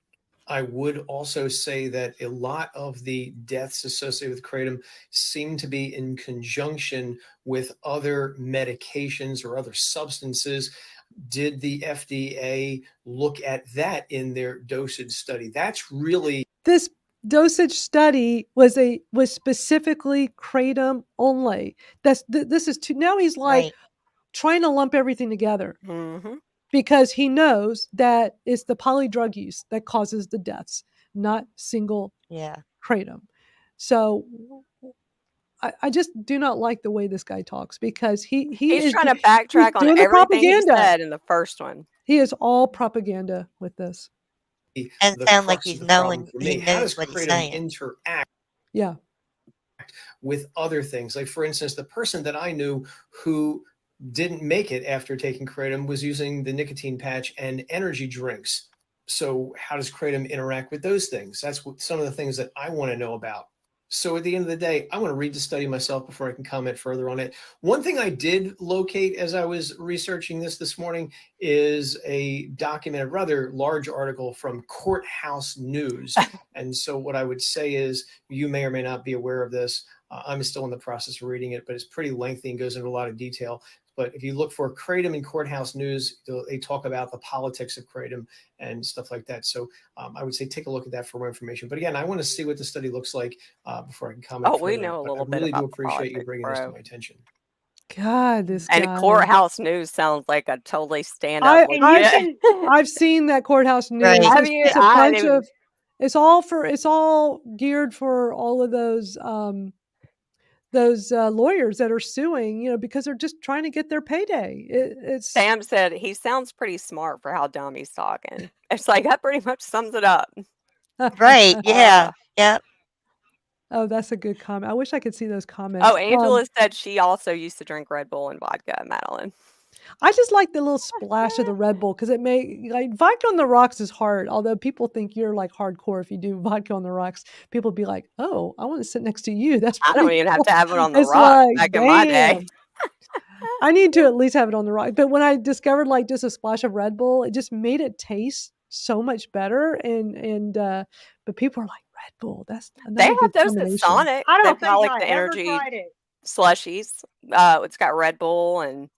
I would also say that a lot of the deaths associated with kratom seem to be in conjunction with other medications or other substances. Did the FDA look at that in their dosage study? That's really this dosage study was specifically kratom only. This is now he's trying to lump everything together. Because he knows that it's the polydrug use that causes the deaths, not single kratom. So I just do not like the way this guy talks because he's trying to backtrack on everything he said in the first one. He is all propaganda with this. And sound like he knows what he's saying. Interact with other things. Like, for instance, the person that I knew who didn't make it after taking kratom was using the nicotine patch and energy drinks. So how does kratom interact with those things? That's some of the things that I want to know about. So at the end of the day, I want to read the study myself before I can comment further on it. One thing I did locate as I was researching this morning is a documented, rather large article from Courthouse News. And so what I would say is, you may or may not be aware of this. I'm still in the process of reading it, but it's pretty lengthy and goes into a lot of detail. But if you look for Kratom in Courthouse News, they talk about the politics of Kratom and stuff like that. So I would say take a look at that for more information. But again, I want to see what the study looks like before I can comment Oh, further. we know a But little I bit really do about the appreciate you politics, bringing this to bro. my attention. God, this And guy. Courthouse News sounds like a totally stand I, up. I I've seen that Courthouse News. Right. Have It's, you? it's a I bunch didn't- of. It's all geared for all of those lawyers that are suing, because they're just trying to get their payday. It's Sam said he sounds pretty smart for how dumb he's talking. It's like that pretty much sums it up. Right. Yeah. Yep. Oh, that's a good comment. I wish I could see those comments. Oh, Angela said she also used to drink Red Bull and vodka, Madalyn. I just like the little splash of the Red Bull because it vodka on the rocks is hard. Although people think you're like hardcore if you do vodka on the rocks, people be like, "Oh, I want to sit next to you." That's I don't pretty even have cool. to have it on the It's rocks like, back in my day. damn. I need to at least have it on the rock. But when I discovered like just a splash of Red Bull, it just made it taste so much better. But people are like, Red Bull, that's They another have good those at combination. Sonic. I They've don't got think like I the ever energy tried it. slushies. It's got Red Bull and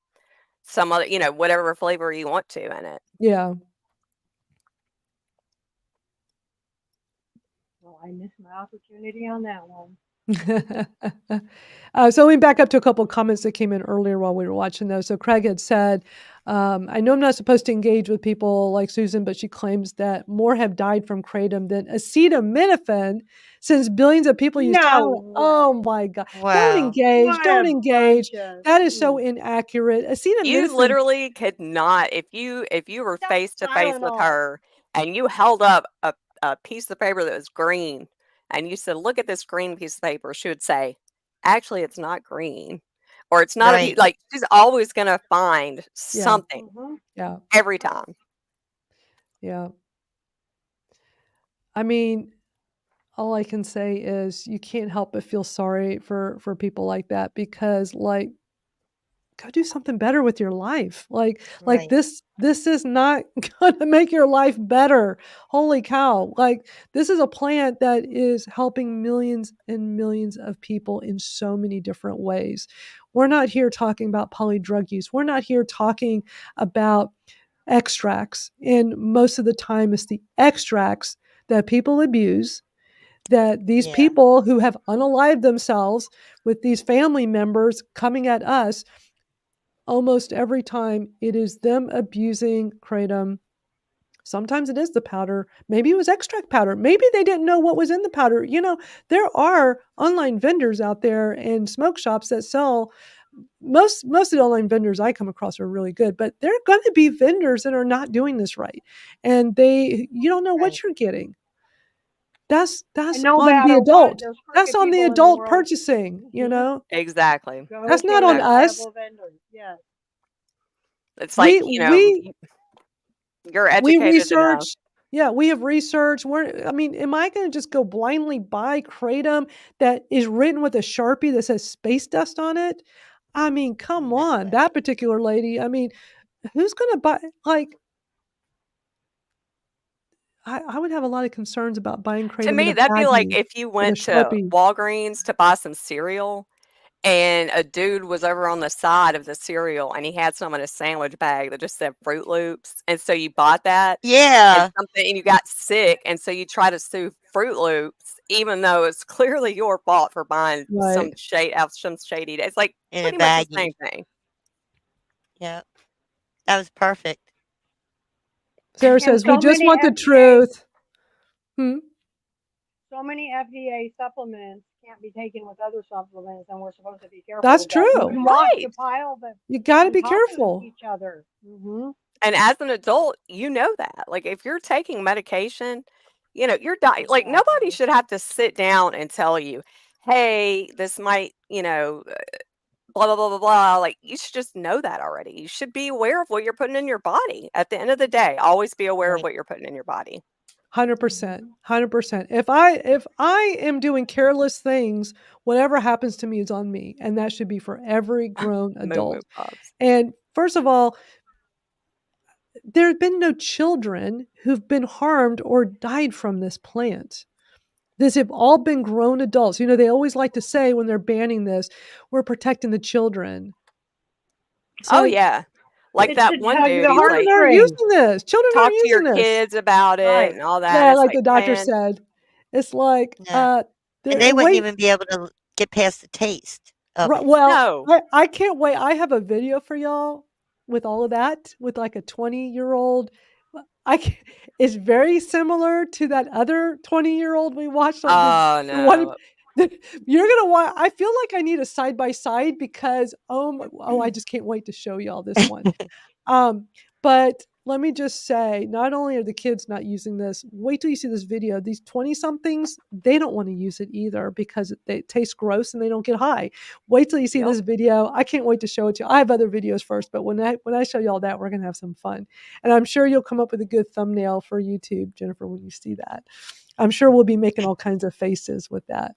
some other, whatever flavor you want to in it. Yeah. Well, I missed my opportunity on that one. So let me back up to a couple of comments that came in earlier while we were watching those. So Craig had said, I know I'm not supposed to engage with people like Susan, but she claims that more have died from Kratom than acetaminophen since billions of people use Tylenol. Oh my God. Don't Wow. engage. What Don't a engage. bunch of- That is so inaccurate. You Acetaminophen. literally could not, if you were That's face to face with Tylenol. her and you held up a piece of paper that was green and you said, "Look at this green piece of paper," she would say, "Actually, it's not green." Or it's not Right. like she's always gonna find Yeah. something Yeah. every time. Yeah. I mean, all I can say is you can't help but feel sorry for people like that because go do something better with your life. Like Right. this is not gonna make your life better. Holy cow. Like this is a plant that is helping millions and millions of people in so many different ways. We're not here talking about poly drug use. We're not here talking about extracts. And most of the time it's the extracts that people abuse, that these Yeah. people who have unalived themselves with these family members coming at us, almost every time it is them abusing Kratom. Sometimes it is the powder. Maybe it was extract powder. Maybe they didn't know what was in the powder. There are online vendors out there and smoke shops that sell. Most of the online vendors I come across are really good, but there are going to be vendors that are not doing this right, and you don't know what you're getting. That's And on no the matter what, adult. there's That's crooked on the people in the adult world. purchasing. Exactly. Go That's to not on a us. reliable vendor. Yes. It's like, We you're we educated enough. research. Yeah, we have researched. Am I going to just go blindly buy Kratom that is written with a Sharpie that says space dust on it? I mean, come on, that particular lady. I mean, who's going to buy? I would have a lot of concerns about buying To Kratom in me, a that'd be like baggie if you with a went to Sharpie. Walgreens to buy some cereal and a dude was over on the side of the cereal and he had some in a sandwich bag that just said Fruit Loops. And so you bought that Yeah. and you got sick. And so you try to sue Fruit Loops, even though it's clearly your fault for buying some Right. some shady. It's like In a pretty much the baggie. same thing. Yep. That was perfect. Sarah And says, we so just many want the FDA truth. Hmm? So many FDA supplements can't be taken with other supplements, and we're supposed to be careful That's with that. You true. can walk Right. the pile that You got to on be top of careful. each other. And as an adult, you know that. Like if you're taking medication, you're dying. Like nobody should have to sit down and tell you, hey, this might, blah, blah, blah, blah, blah. Like you should just know that already. You should be aware of what you're putting in your body. At the end of the day, always be aware of Right. what you're putting in your body. 100%. 100%. If I am doing careless things, whatever happens to me is on me, and that should be for every grown adult. Pops. And first of all, there have been no children who've been harmed or died from this plant. This have all been grown adults. You know, they always like to say when they're banning this, we're protecting the children. It's Oh like, yeah. Like It's that to one tug dude, the he's like, children aren't heartstrings. using this. Children talk aren't to your using this. kids about it Right. and all that. Yeah, It's like like, the doctor man, said. It's like, Yeah. And they wouldn't wait, even be able to get past the taste of it. well, no. I can't wait. I have a video for y'all with all of that, with like a 20-year-old. It's very similar to that other 20-year-old we watched. Like Oh the one, no. you're gonna watch. I feel like I need a side by side because I just can't wait to show y'all this one. But let me just say, not only are the kids not using this, wait till you see this video. These 20-somethings, they don't want to use it either because it tastes gross and they don't get high. Wait till you see this video. I can't wait to show it to you. I have other videos first, but when I show y'all that, we're going to have some fun. And I'm sure you'll come up with a good thumbnail for YouTube, Jennifer, when you see that. I'm sure we'll be making all kinds of faces with that.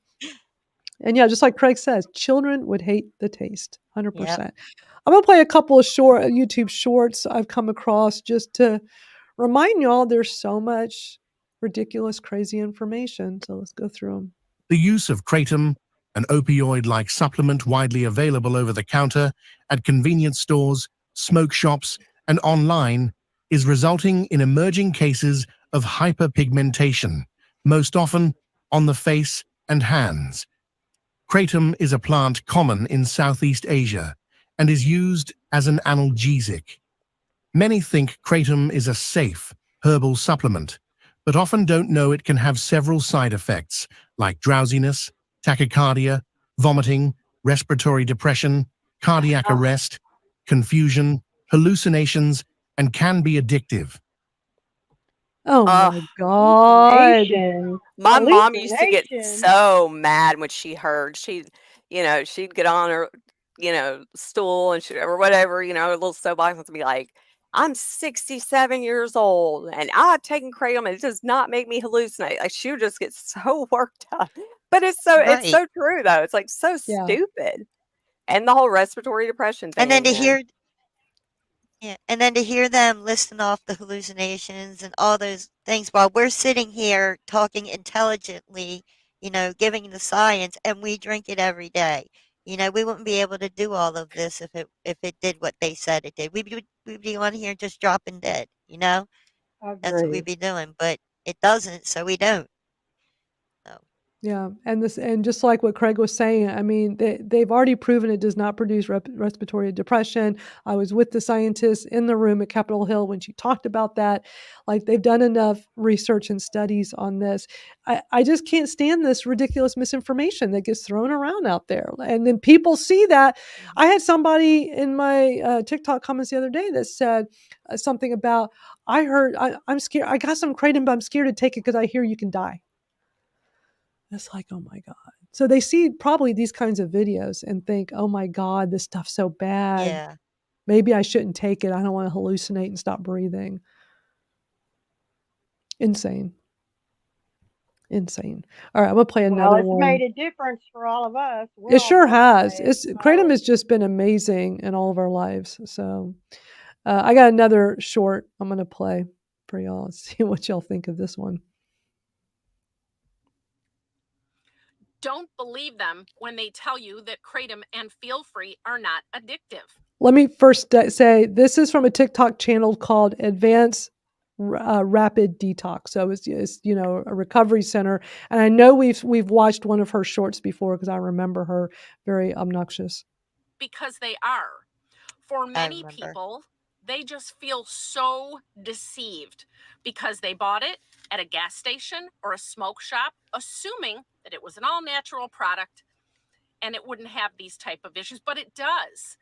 And yeah, just like Craig says, children would hate the taste, 100%. Yep. I'm going to play a couple of short YouTube shorts I've come across just to remind y'all there's so much ridiculous, crazy information. So let's go through them. The use of Kratom, an opioid-like supplement widely available over the counter at convenience stores, smoke shops, and online, is resulting in emerging cases of hyperpigmentation, most often on the face and hands. Kratom is a plant common in Southeast Asia and is used as an analgesic. Many think Kratom is a safe herbal supplement, but often don't know it can have several side effects like drowsiness, tachycardia, vomiting, respiratory depression, cardiac arrest, confusion, hallucinations, and can be addictive. Oh my God. My mom used to get Hallucination. so mad when she heard she'd get on her, stool and or whatever, a little soapbox and be like, I'm 67 years old and I've taken Kratom and it does not make me hallucinate. Like she would just get so worked up. But it's Right. so true though. It's like so Yeah. stupid. And the whole respiratory depression thing. And then to again. hear them listing off the hallucinations and all those things while we're sitting here talking intelligently, giving the science, and we drink it every day. We wouldn't be able to do all of this if it did what they said it did. We'd be on here just dropping dead, That's what Agreed. we'd be doing, but it doesn't, so we don't. Yeah, and just like what Craig was saying, I mean, they've already proven it does not produce respiratory depression. I was with the scientists in the room at Capitol Hill when she talked about that. Like they've done enough research and studies on this. I just can't stand this ridiculous misinformation that gets thrown around out there. And then people see that. I had somebody in my TikTok comments the other day that said something about, I'm scared. I got some Kratom, but I'm scared to take it because I hear you can die. It's like, oh my God. So they see probably these kinds of videos and think, oh my God, this stuff's so bad. Yeah. Maybe I shouldn't take it. I don't want to hallucinate and stop breathing. Insane. All right, I'm going to play another Well, it's one. made a difference for all of us. We're It all sure blessed has. by it. Kratom has just been amazing in all of our lives. So I got another short I'm going to play for y'all. Let's see what y'all think of this one. Don't believe them when they tell you that Kratom and Feel Free are not addictive. Let me first say this is from a TikTok channel called Advanced Rapid Detox. So it's a recovery center, and I know we've watched one of her shorts before because I remember her very obnoxious. Because they are. For many people, they just feel so deceived because they bought it at a gas station or a smoke shop, assuming that it was an all-natural product and it wouldn't have these type of issues, but it does.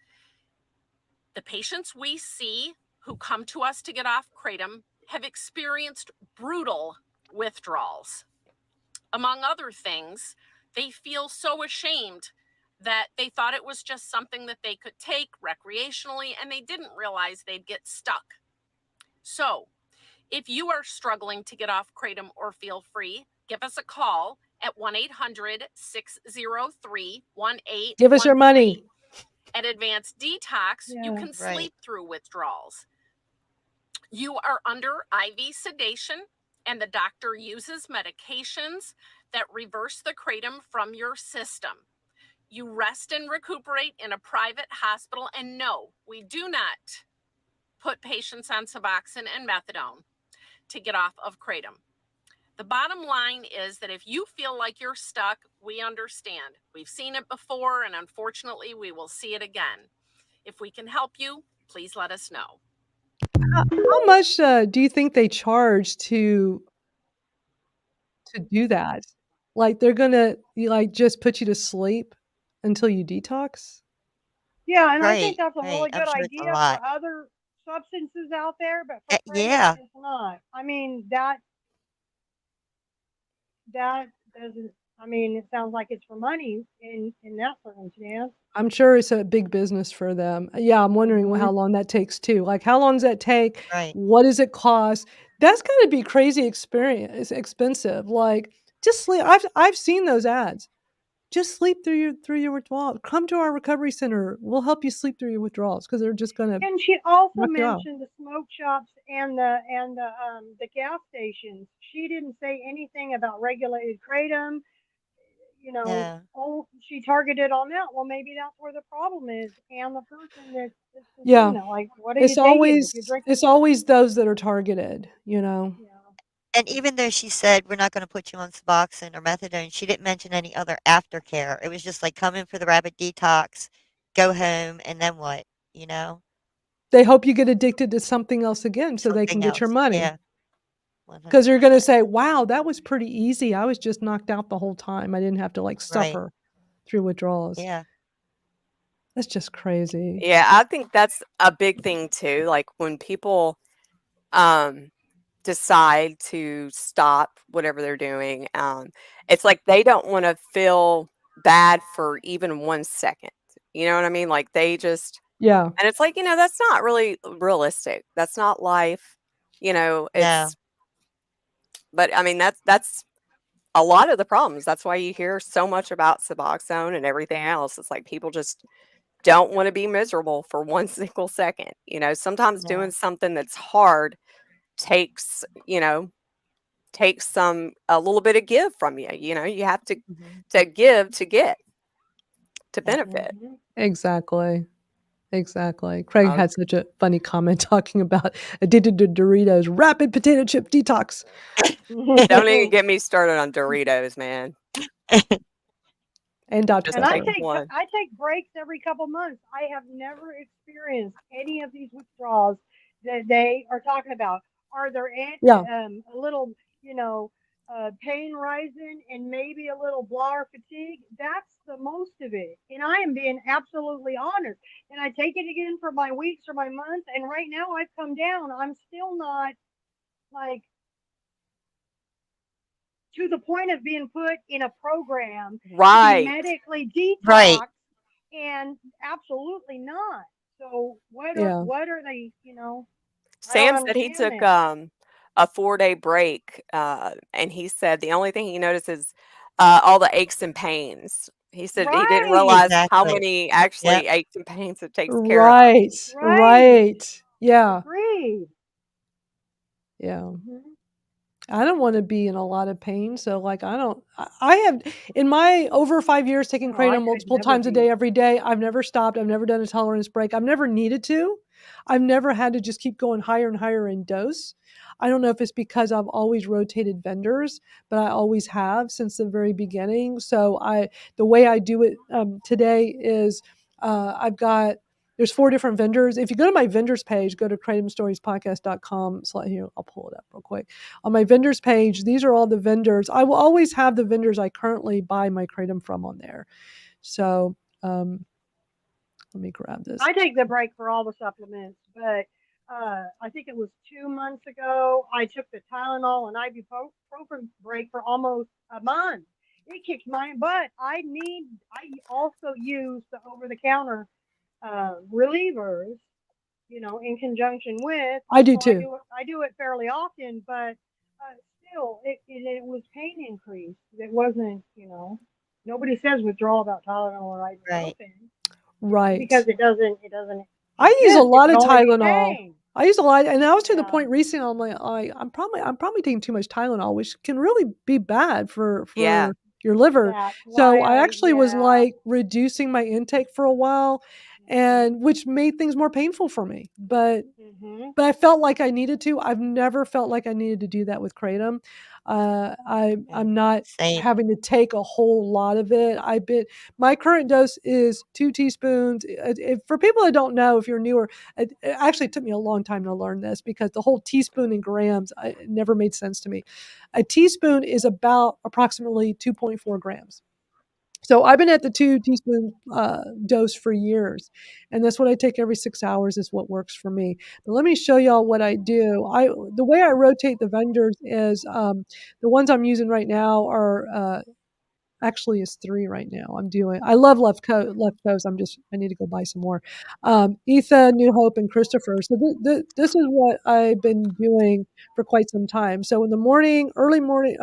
The patients we see who come to us to get off Kratom have experienced brutal withdrawals. Among other things, they feel so ashamed that they thought it was just something that they could take recreationally and they didn't realize they'd get stuck. So, If you are struggling to get off Kratom or feel free, give us a call at 1-800-603-1813. Give us your money. At Advanced Detox, you can sleep through withdrawals. You are under IV sedation, and the doctor uses medications that reverse the kratom from your system. You rest and recuperate in a private hospital, and no, we do not put patients on Suboxone and methadone to get off of kratom. The bottom line is that if you feel like you're stuck, we understand. We've seen it before, and unfortunately, we will see it again. If we can help you, please let us know. How much do you think they charge to do that? Like they're gonna just put you to sleep until you detox? Yeah, and I think Right, that's a really right. I'm good sure it's a idea lot. for other substances out there, but for kratom, Yeah. it's not. I mean, that doesn't. I mean, it sounds like it's for money in that circumstance. I'm sure it's a big business for them. Yeah, I'm wondering how long that takes too. Like, how long does that take? Right. What does it cost? That's got to be crazy expensive. Like, just sleep. I've seen those ads. Just sleep through your withdrawals. Come to our recovery center. We'll help you sleep through your withdrawals because they're just gonna. And she also knock you out. mentioned the smoke shops and the gas stations. She didn't say anything about regulated kratom. You know, Yeah. she targeted on that. Well, maybe that's where the problem is, and the person that's Yeah, like, what are you taking if you're drinking? it's always those that are targeted. You know. And even though she said we're not going to put you on Suboxone or methadone, she didn't mention any other aftercare. It was just like come in for the rapid detox, go home, and then what? You know, They hope you get addicted to something else again so they can something get your else. money. Yeah. Because you're going to say, wow, that was pretty easy. I was just knocked out the whole time. I didn't have to Right. suffer through withdrawals. Yeah. That's just crazy. Yeah, I think that's a big thing too. Like when people decide to stop whatever they're doing, it's like they don't want to feel bad for even 1 second. You know what I mean? Like they just Yeah. and it's like, that's not really realistic. That's not life. No. But I mean that's a lot of the problems. That's why you hear so much about Suboxone and everything else. It's like people just don't want to be miserable for 1 single second. Sometimes Yeah. doing something that's hard takes a little bit of give from you. You have to give to get to benefit. Exactly. Craig had such a funny comment talking about addicted to Doritos, rapid potato chip detox. Don't even get me started on Doritos, man. And Dr. And I Pepper. take breaks every couple months. I have never experienced any of these withdrawals that they are talking about. Are there any, a little, pain rising and maybe a little blah or fatigue? That's the most of it. And I am being absolutely honest. And I take it again for my weeks or my months. And right now I've come down. I'm still not like to the point of being put in a program to Right. be medically detoxed, Right. and absolutely not. So what Yeah. are they? Sam said he understand took that. a 4-day break, and he said the only thing he noticed is all the aches and pains. He said he didn't Right. realize how Exactly. many actually Yep. aches and pains it takes care of. Right. Right. Yeah. Agreed. Yeah. Mhm. I don't want to be in a lot of pain. So I have in my over 5 years taking Oh, I kratom could multiple never times a be. day, every day. I've never stopped. I've never done a tolerance break. I've never needed to. I've never had to just keep going higher and higher in dose. I don't know if it's because I've always rotated vendors, but I always have since the very beginning. So the way I do it today is there's 4 different vendors. If you go to my vendors page, go to kratomstoriespodcast.com. Here, I'll pull it up real quick. On my vendors page, these are all the vendors. I will always have the vendors I currently buy my kratom from on there. So let me grab this. I take the break for all the supplements, but I think it was 2 months ago. I took the Tylenol and ibuprofen break for almost a month. It kicked my butt. I also use the over-the-counter relievers, in conjunction with. I do So too. I do it fairly often, but still, it was pain increase. It wasn't, nobody says withdrawal about Tylenol or ibuprofen. Right. Because it doesn't I use a exist. It lot would of only be Tylenol. pain. I use a lot, and I was to the point recently. I'm like, I'm probably taking too much Tylenol, which can really be bad for Yeah. your liver. That's So why I actually was like reducing my intake for a while, and which made things more painful for me. But I felt like I needed to. I've never felt like I needed to do that with Kratom. I'm not Same. having to take a whole lot of it. My current dose is 2 teaspoons. For people that don't know, if you're newer, it actually took me a long time to learn this because the whole teaspoon in grams it never made sense to me. A teaspoon is about approximately 2.4 grams. So I've been at the 2 teaspoon dose for years, and that's what I take every 6 hours is what works for me. But let me show y'all what I do. The way I rotate the vendors is the ones I'm using right now are actually is 3 right now. I love Left Coast. I need to go buy some more. Etha, New Hope, and Christopher. So this is what I've been doing for quite some time. So in the morning, early morning,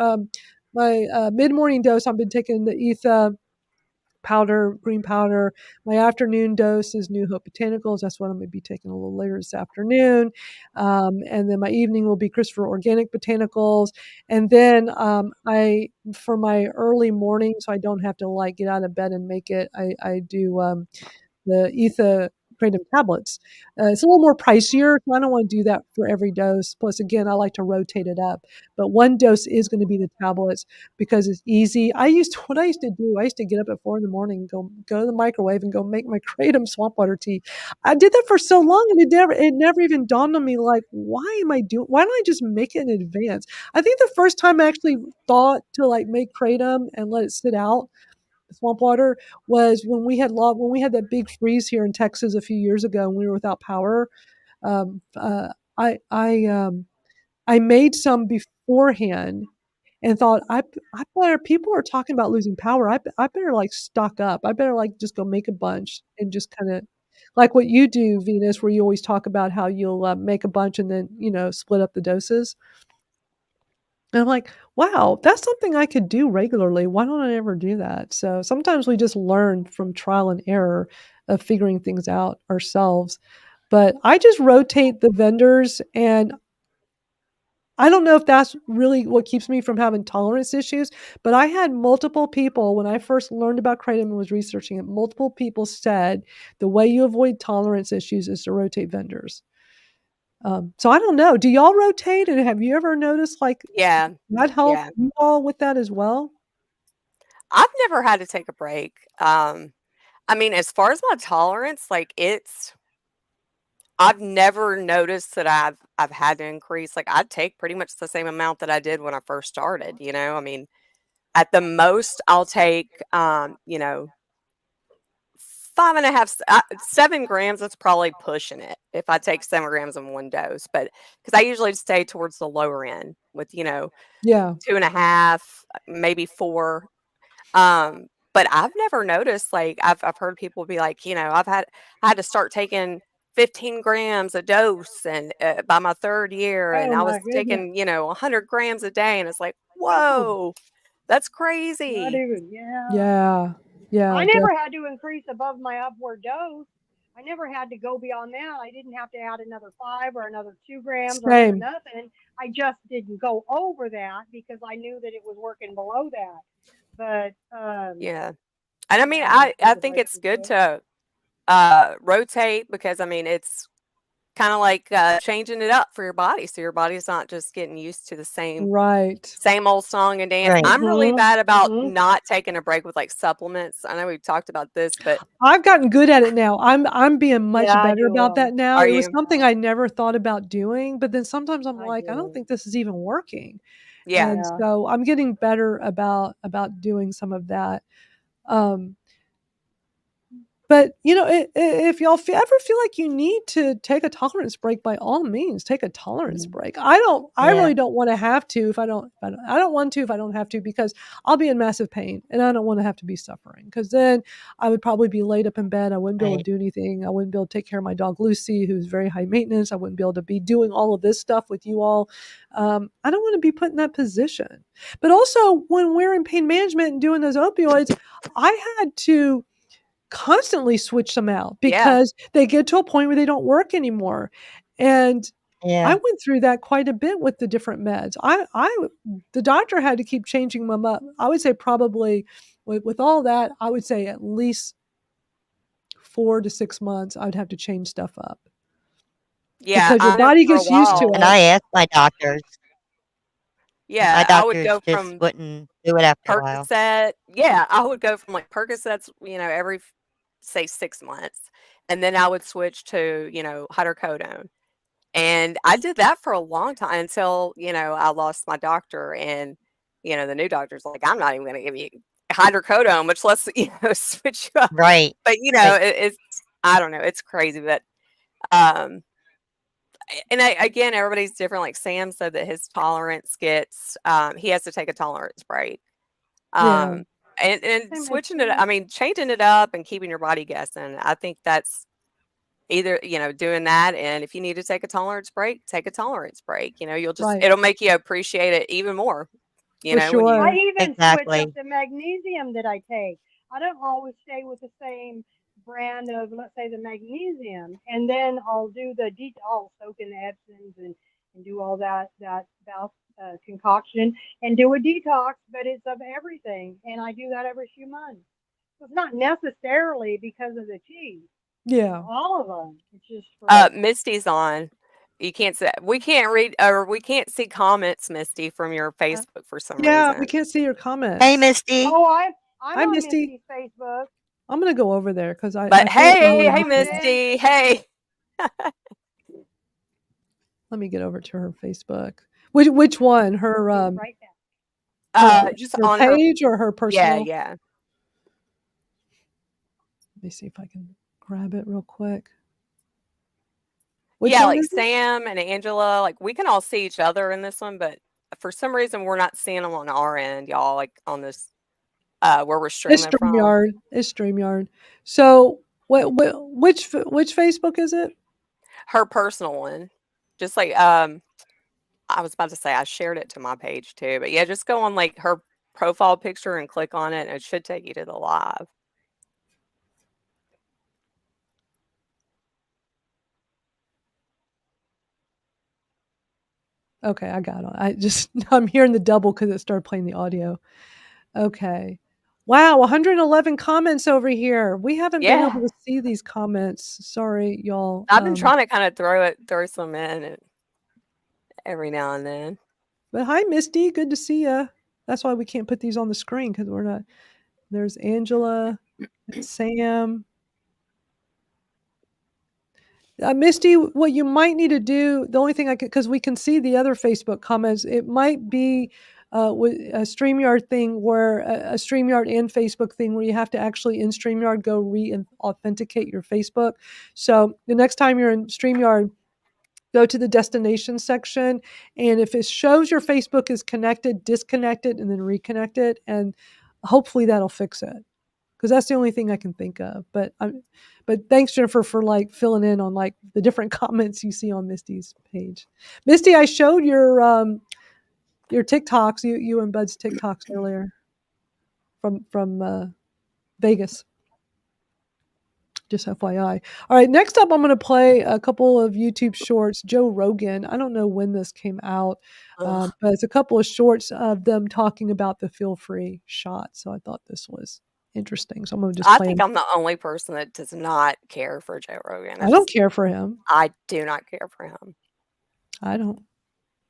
my mid-morning dose, I've been taking the Etha powder, green powder. My afternoon dose is New Hope Botanicals. That's what I'm going to be taking a little later this afternoon. And then my evening will be Christopher Organic Botanicals. And then for my early morning, so I don't have to like get out of bed and make it, I do the Etha Kratom tablets. It's a little more pricier, so I don't want to do that for every dose. Plus, again, I like to rotate it up. But one dose is going to be the tablets because it's easy. What I used to do, I used to get up at 4 in the morning and go to the microwave and go make my Kratom swamp water tea. I did that for so long, and it never even dawned on me like, why don't I just make it in advance? I think the first time I actually thought to like make Kratom and let it sit out, swamp water, was when we had that big freeze here in Texas a few years ago and we were without power. I made some beforehand and thought I better, people are talking about losing power. I better like stock up. I better like just go make a bunch and just kind of like what you do, Venus, where you always talk about how you'll make a bunch and then split up the doses. And I'm like, wow, that's something I could do regularly. Why don't I ever do that? So sometimes we just learn from trial and error of figuring things out ourselves. But I just rotate the vendors, and I don't know if that's really what keeps me from having tolerance issues, but I had multiple people when I first learned about Kratom and was researching it, multiple people said the way you avoid tolerance issues is to rotate vendors. So I don't know. Do y'all rotate? And have you ever noticed that help you all with that as well? I've never had to take a break. I mean, as far as my tolerance, I've never noticed that I've had to increase. Like I take pretty much the same amount that I did when I first started. I mean, at the most I'll take 7 grams. That's probably pushing it if I take 7 grams in one dose. But because I usually stay towards the lower end with 2.5, maybe 4. But I've never noticed, I've heard people be like, I had to start taking 15 grams a dose and by my 3rd year, and Oh I was my goodness. taking 100 grams a day, and it's like, Oh, whoa, that's not crazy. even, yeah. Yeah. I never had to increase above my upward dose. I never had to go beyond that. I didn't have to add another 5 or another 2 grams or Same. nothing. I just didn't go over that because I knew that it was working below that. But Yeah. And I mean, yeah, I think it's good to rotate because I mean it's kind of like changing it up for your body, so your body's not just getting used to the same old song and dance. Right. I'm really bad about not taking a break with supplements. I know we've talked about this, but I've gotten good at it now. I'm being much Yeah, I better about do. that now. Are It was you? something I never thought about doing, but then sometimes I'm I like, I don't do. think this is even working. Yeah. And so I'm getting better about doing some of that. But But if y'all ever feel like you need to take a tolerance break, by all means, take a tolerance break. I really don't want to have to if I don't want to if I don't have to, because I'll be in massive pain and I don't want to have to be suffering, because then I would probably be laid up in bed. I wouldn't be able to do anything. I wouldn't be able to take care of my dog Lucy, who's very high maintenance. I wouldn't be able to be doing all of this stuff with you all. I don't want to be put in that position. But also, when we're in pain management and doing those opioids, I had to constantly switch them out because they get to a point where they don't work anymore. And I went through that quite a bit with the different meds. The doctor had to keep changing them up. I would say probably with all that, I would say at least 4 to 6 months, I'd have to change stuff up. Yeah, because your body gets used to it. And I asked my doctors. Yeah, My I would doctors go just from wouldn't do it after a while. Percocet. Yeah, I would go from like Percocets, every say 6 months, and then I would switch to hydrocodone, and I did that for a long time until I lost my doctor, and the new doctor's like, I'm not even going to give you hydrocodone, much less switch you up. Right. But it's I don't know, it's crazy, but and again, everybody's different. Like Sam said that his tolerance gets, he has to take a tolerance break. And switching it, changing it up and keeping your body guessing. I think that's either, doing that. And if you need to take a tolerance break, take a tolerance break. You'll just, it'll make you appreciate it even more. For sure. I even switch up the magnesium that I take. I don't always stay with the same brand of, let's say, the magnesium, and then I'll do the I'll soak in the Epsons and do all that concoction and do a detox, but it's of everything, and I do that every few months. So it's not necessarily because of the cheese. Yeah, all of them. It's just Misty's on. You can't say, we can't read, or we can't see comments, Misty, from your Facebook for some reason. We can't see your comments. Hey, Misty. Oh, I'm Hi, on Misty. Misty's Facebook. I'm gonna go over there because But hey, Misty, hey. Let me get over to her Facebook. Which one? Her right just her on page or her personal? Yeah. Let me see if I can grab it real quick. Like Sam and Angela, like we can all see each other in this one, but for some reason we're not seeing them on our end, y'all. Like on this, where we're streaming from. It's StreamYard. So which Facebook is it? Her personal one. Just like I was about to say I shared it to my page too, but yeah, just go on like her profile picture and click on it, and it should take you to the live. Okay, I got it. I'm hearing the double because it started playing the audio. Okay. Wow, 111 comments over here. We haven't been able to see these comments. Sorry, y'all. I've been trying to kind of throw some in every now and then. But hi, Misty. Good to see you. That's why we can't put these on the screen because we're not. There's Angela and Sam. Misty, what you might need to do, the only thing I could, because we can see the other Facebook comments, it might be with a StreamYard thing where a StreamYard and Facebook thing where you have to actually in StreamYard go re-authenticate your Facebook. So the next time you're in StreamYard, go to the destination section, and if it shows your Facebook is connected, disconnect it and then reconnect it, and hopefully that'll fix it. Because that's the only thing I can think of. But thanks, Jennifer, for like filling in on like the different comments you see on Misty's page. Misty, I showed your TikToks, you and Bud's TikToks earlier from Vegas. Just FYI. All right, next up, I'm going to play a couple of YouTube shorts. Joe Rogan. I don't know when this came out, but it's a couple of shorts of them talking about the Feel Free shot. So I thought this was interesting. So I'm going to just play I'm the only person that does not care for Joe Rogan. I don't care for him. I do not care for him. I don't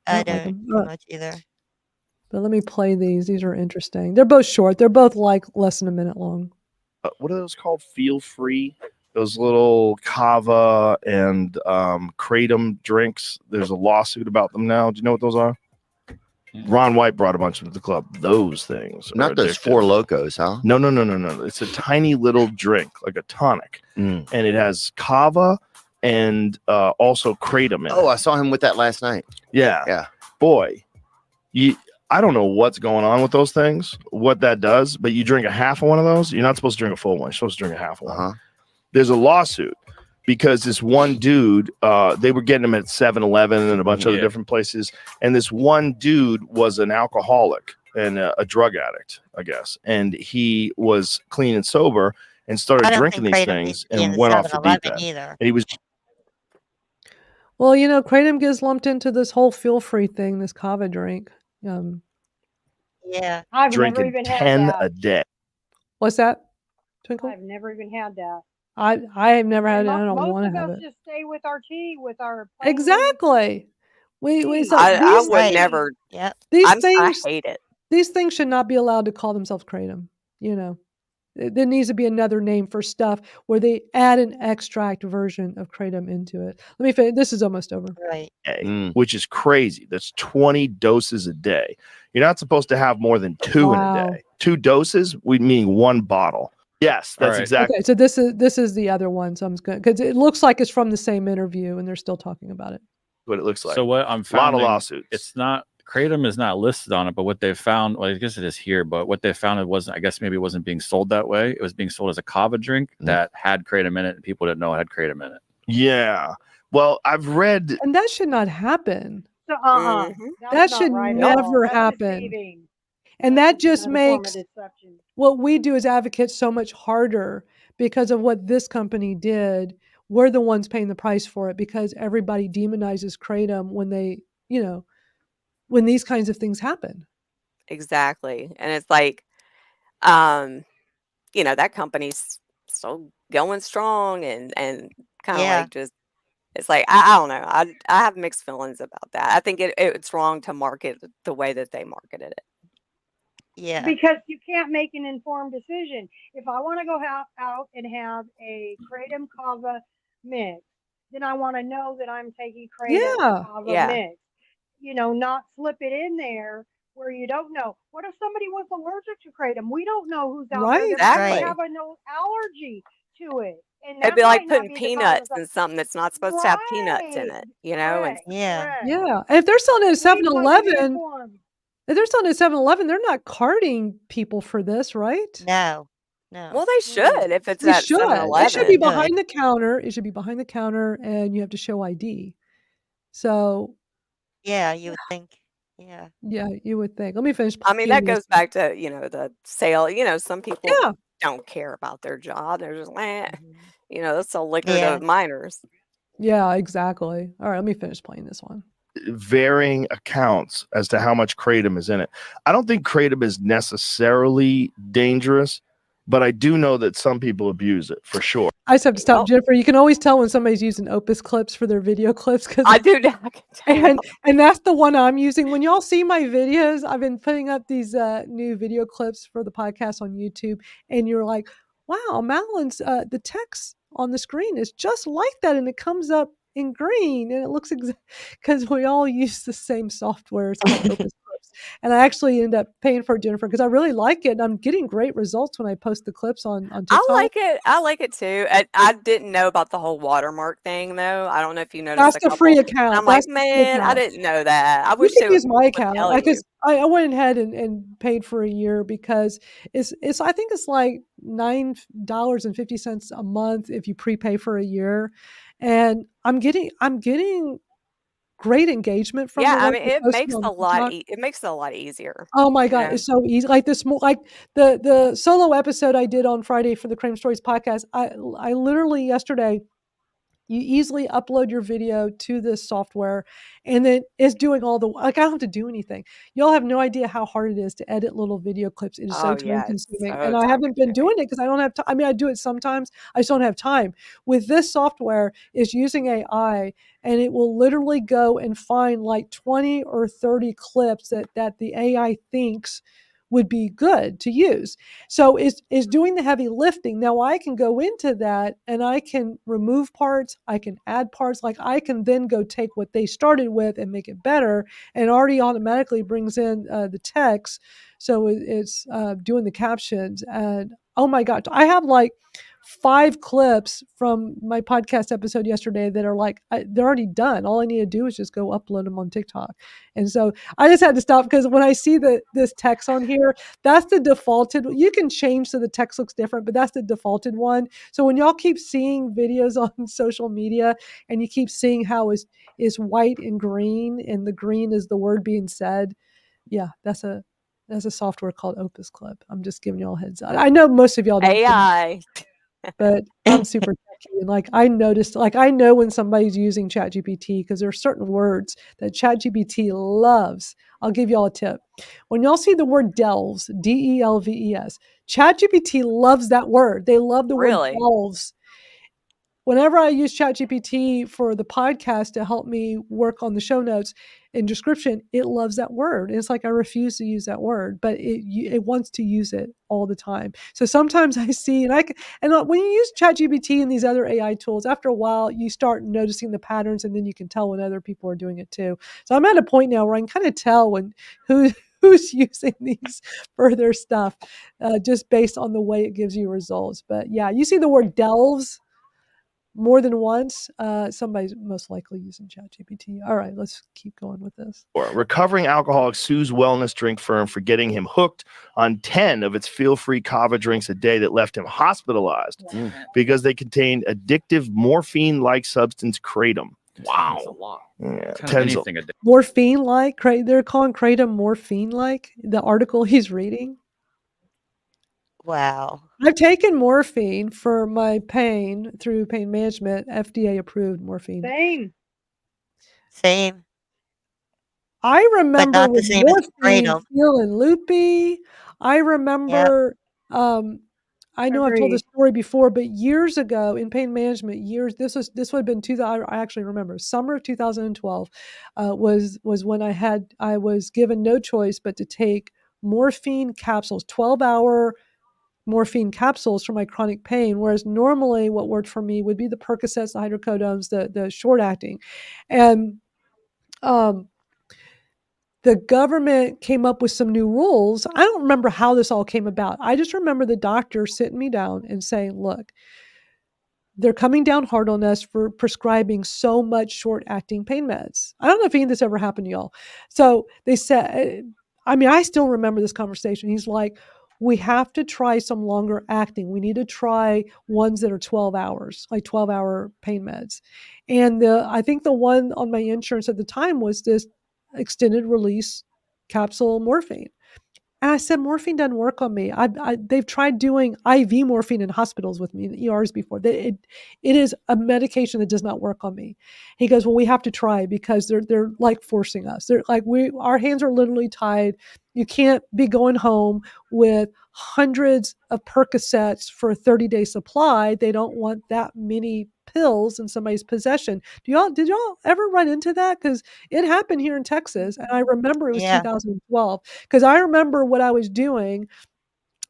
like him. Too much either. But let me play these. These are interesting. They're both short. They're both like less than a minute long. What are those called? Feel Free? Those little kava and kratom drinks. There's a lawsuit about them now. Do you know what those are? Ron White brought a bunch of them to the club. Those things. are Not those addictive. Four Locos, huh? No. It's a tiny little drink, like a tonic. And it has kava and also kratom in it. Oh, I saw him with that last night. Yeah. Boy, I don't know what's going on with those things, what that does, but you drink a half of one of those, you're not supposed to drink a full one. You're supposed to drink a half of one. There's a lawsuit because this one dude, they were getting them at 7-Eleven and a bunch of other different places. And this one dude was an alcoholic and a drug addict, I guess. And he was clean and sober and started drinking these things and went off the deep end. And he was Well, kratom gets lumped into this whole feel-free thing, this kava drink. Yeah. I've never drinking even had 10 that. a day. What's that, Twinkle? I've never even had that. I have never had it. I don't Most want of to have us it. just stay with our tea, with our plain Exactly. So I these, would never. these I things, hate it. these things should not be allowed to call themselves kratom. There needs to be another name for stuff where they add an extract version of kratom into it. Let me finish. This is almost over. Right. Which is crazy. That's 20 doses a day. You're not supposed to have more than 2 in a day. 2 doses, we mean 1 bottle. Yes, that's exactly. Okay, so this is the other one. So I'm just going because it looks like it's from the same interview, and they're still talking about it. What it looks like. So what I'm a lot of finding, lawsuits. It's not kratom is not listed on it, but what they found, well, I guess it is here, but what they found it wasn't. I guess maybe it wasn't being sold that way. It was being sold as a kava drink that had kratom in it, and people didn't know it had kratom in it. Yeah. Well, I've read, and that should not happen. So, That should never happen. And that just makes what we do as advocates so much harder because of what this company did. We're the ones paying the price for it because everybody demonizes kratom when they, when these kinds of things happen. Exactly. And it's like, that company's still going strong and kind of like just, it's like, I don't know. I have mixed feelings about that. I think it's wrong to market the way that they marketed it. Yeah. Because you can't make an informed decision. If I want to go out and have a kratom kava mix, then I want to know that I'm taking kratom kava mix. Not slip it in there where you don't know. What if somebody was allergic to kratom? We don't know who's out there that might have an allergy to it. And It'd be that like might not putting be the peanuts cause in something that's not supposed to have peanuts in it, and Yeah. Yeah. And if they're selling it at 7-Eleven, they're not carding people for this, right? No. Well, they should if it's They at should. 7-Eleven. It should be behind the counter. It should be behind the counter, and you have to show ID. So. Yeah, you would think. Yeah. Yeah, you would think. Let me finish. I mean, that goes back to, the sale. Some people don't care about their job. They're just, they'll sell liquor to minors. Yeah, exactly. All right, let me finish playing this one. varying accounts as to how much kratom is in it. I don't think kratom is necessarily dangerous, but I do know that some people abuse it for sure. I just have to stop, Jennifer. You can always tell when somebody's using Opus clips for their video clips because I do now. And that's the one I'm using. When y'all see my videos, I've been putting up these new video clips for the podcast on YouTube, and you're like, "Wow, Madalyn's the text on the screen is just like that, and it comes up in green, and it looks because we all use the same software. It's called Opus Clips, and I actually end up paying for it, Jennifer, because I really like it, and I'm getting great results when I post the clips on TikTok. I like it too. I didn't know about the whole watermark thing though. I don't know if you noticed. That's the free account. I'm like, man, I didn't know that. I wish you they could use my would account tell you. because I went ahead and paid for a year because it's I think it's like $9.50 a month if you prepay for a year, and I'm getting great engagement from Yeah, the I work mean, they're it posting makes on a lot. TikTok. It makes it a lot easier. Oh my you God, know? it's so easy. Like the solo episode I did on Friday for the Kratom Stories podcast. I literally yesterday, you easily upload your video to this software, and then it's doing all the I don't have to do anything. Y'all have no idea how hard it is to edit little video clips. It is so Oh time yeah, it's consuming, so and I haven't been doing it because I don't have time. I mean, I do it sometimes. I just don't have time. With this software, is using AI, and it will literally go and find like 20 or 30 clips that the AI thinks would be good to use. So is doing the heavy lifting. Now I can go into that and I can remove parts, I can add parts, like I can then go take what they started with and make it better, and already automatically brings in the text. So it's doing the captions. And oh my God, I have like 5 clips from my podcast episode yesterday that are like, they're already done. All I need to do is just go upload them on TikTok. And so I just had to stop, because when I see this text on here, that's the defaulted. You can change so the text looks different, but that's the defaulted one. So when y'all keep seeing videos on social media and you keep seeing how is white and green, and the green is the word being said, yeah, that's a software called Opus Clip. I'm just giving y'all a heads up. I know most of y'all don't. AI. But I'm super techy, and like I noticed, like I know when somebody's using ChatGPT, because there are certain words that ChatGPT loves. I'll give y'all a tip. When y'all see the word delves, DELVES, ChatGPT loves that word. They love the Really? word delves. Whenever I use ChatGPT for the podcast to help me work on the show notes and description, it loves that word. It's like I refuse to use that word, but it wants to use it all the time. So sometimes I see, and when you use ChatGPT and these other AI tools, after a while you start noticing the patterns, and then you can tell when other people are doing it too. So I'm at a point now where I can kind of tell when who's using these for their stuff, just based on the way it gives you results. But yeah, you see the word delves more than once, somebody's most likely using ChatGPT. All right, let's keep going with this. Recovering alcoholic sues wellness drink firm for getting him hooked on 10 of its feel-free kava drinks a day that left him hospitalized because they contained addictive morphine-like substance kratom. Wow. That's a lot. Yeah, Anything a day. Morphine-like? They're calling kratom morphine-like? The article he's reading? Wow. I've taken morphine for my pain through pain management, FDA approved morphine. Same. I remember not the with same as morphine kratom. feeling loopy. I remember, I know I've told this story before, but years ago in pain management, this would have been 2000. I actually remember summer of 2012 was when I was given no choice but to take morphine capsules, 12-hour morphine capsules for my chronic pain, whereas normally what worked for me would be the Percocets, the hydrocodones, the short acting. And the government came up with some new rules. I don't remember how this all came about. I just remember the doctor sitting me down and saying, look, they're coming down hard on us for prescribing so much short-acting pain meds. I don't know if any of this ever happened to y'all. So they said, I still remember this conversation. He's like, we have to try some longer acting. We need to try ones that are 12 hours, like 12-hour pain meds. And I think the one on my insurance at the time was this extended release capsule morphine. And I said, morphine doesn't work on me. They've tried doing IV morphine in hospitals with me in ERs before. It is a medication that does not work on me. He goes, well, we have to try because they're like forcing us. They're like, our hands are literally tied. You can't be going home with hundreds of Percocets for a 30-day supply. They don't want that many pills in somebody's possession. Did y'all ever run into that? Because it happened here in Texas, and I remember it was 2012. Because I remember what I was doing.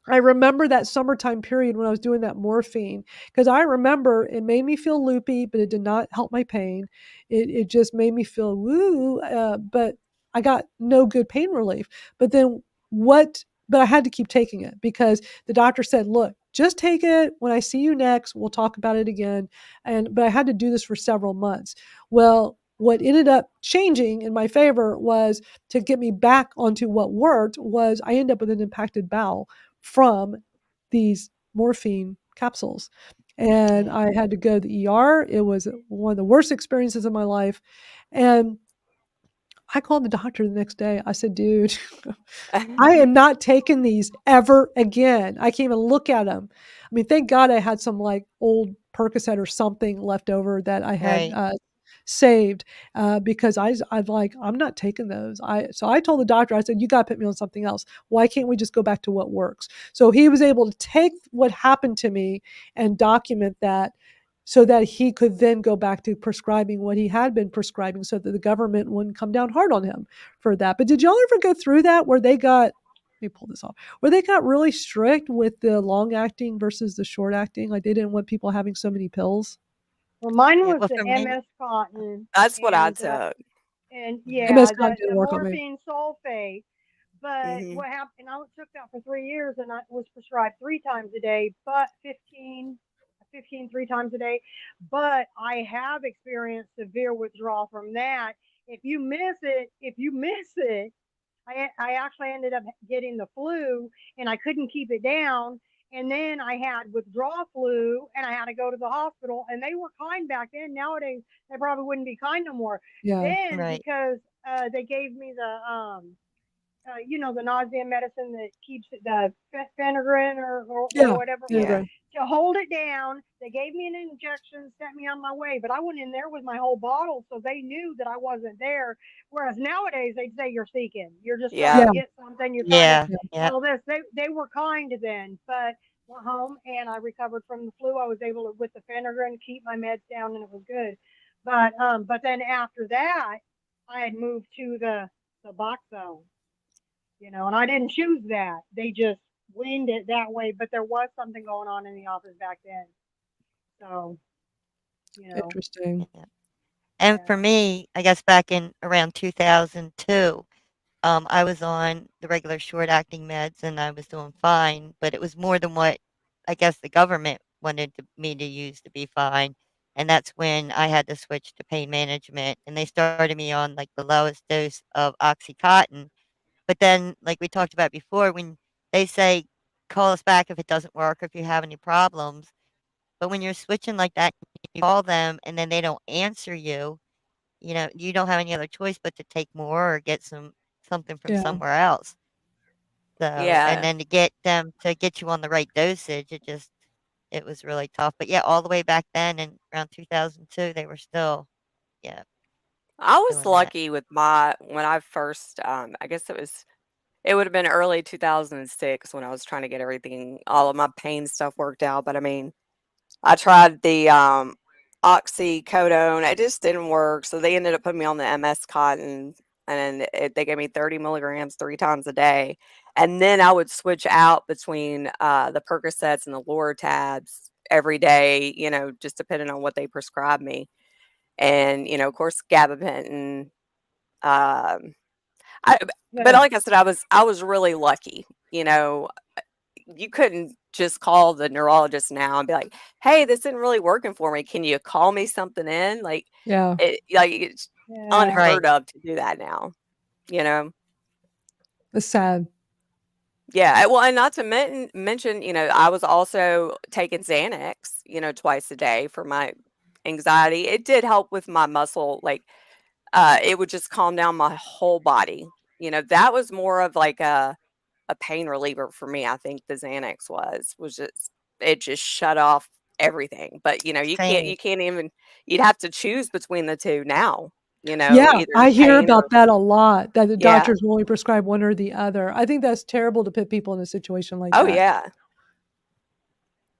I remember that summertime period when I was doing that morphine, because I remember it made me feel loopy, but it did not help my pain. It just made me feel woo, but I got no good pain relief. But I had to keep taking it because the doctor said, look, just take it. When I see you next, we'll talk about it again. But I had to do this for several months. Well, what ended up changing in my favor was to get me back onto what worked was I ended up with an impacted bowel from these morphine capsules. And I had to go to the ER. It was one of the worst experiences of my life. And I called the doctor the next day. I said, dude, I am not taking these ever again. I can't even look at them. I mean, thank God I had some like old Percocet or something left over that I had saved because I'm like, I'm not taking those. So I told the doctor, I said, you got to put me on something else. Why can't we just go back to what works? So he was able to take what happened to me and document that so that he could then go back to prescribing what he had been prescribing so that the government wouldn't come down hard on him for that. But did y'all ever go through that where they got me pull this off. Where they got really strict with the long acting versus the short acting. Like they didn't want people having so many pills. Well, mine Yeah, was well, the for me, MS cotton, That's what I and took. MS yeah, didn't the work on me. morphine sulfate. But Mhm. what happened? And I took that for 3 years, and I was prescribed 3 times a day, but 15 3 times a day. But I have experienced severe withdrawal from that. If you miss it, I actually ended up getting the flu, and I couldn't keep it down. And then I had withdrawal flu, and I had to go to the hospital. And they were kind back then. Nowadays, they probably wouldn't be kind no more. Yeah. Then right. because they gave me the nausea medicine that keeps it, the Phenergan or Yeah. whatever, Yeah. to hold it down. They gave me an injection, sent me on my way, but I went in there with my whole bottle, so they knew that I wasn't there. Whereas nowadays they'd say you're seeking, you're just trying Yeah. to get something, you're trying Yeah, to yeah. all this. They were kind then, but went home and I recovered from the flu. I was able to, with the Phenergan, keep my meds down, and it was good. But then after that, I had moved to the Suboxone, and I didn't choose that. They just leaned it that way, but there was something going on in the office back then. So, Interesting. Yeah. And for me, I guess back in around 2002, I was on the regular short acting meds and I was doing fine, but it was more than what I guess the government wanted me to use to be fine. And that's when I had to switch to pain management, and they started me on like the lowest dose of Oxycontin. But then, like we talked about before, when they say call us back if it doesn't work or if you have any problems, but when you're switching like that, you call them and then they don't answer you, you don't have any other choice but to take more or get something from Yeah. somewhere else. So, and Yeah. then to get them to get you on the right dosage, it was really tough. But yeah, all the way back then in around 2002, they were still, yeah, I was doing that. lucky with when I first, I guess it would have been early 2006 when I was trying to get all of my pain stuff worked out. But I mean, I tried the oxycodone. It just didn't work. So they ended up putting me on the MS cotton, and they gave me 30 milligrams 3 times a day. And then I would switch out between the Percocets and the Loratabs every day, just depending on what they prescribed me. And, of course, gabapentin. Um, but Yeah. like I said, I was really lucky. You couldn't just call the neurologist now and be like, "Hey, this isn't really working for me. Can you call me something in?" Yeah. It's Yeah. Right. unheard of to do that now. You know? It's sad. Yeah. Well, and not to mention, I was also taking Xanax, twice a day for my anxiety. It did help with my muscle, it would just calm down my whole body. That was more of like a pain reliever for me. I think the Xanax was just it just shut off everything. But Same. you can't even you'd have to choose between the two now, Yeah, either I hear pain or about that a lot, that the yeah. doctors will only prescribe one or the other. I think that's terrible to put people in a situation like Oh that. yeah.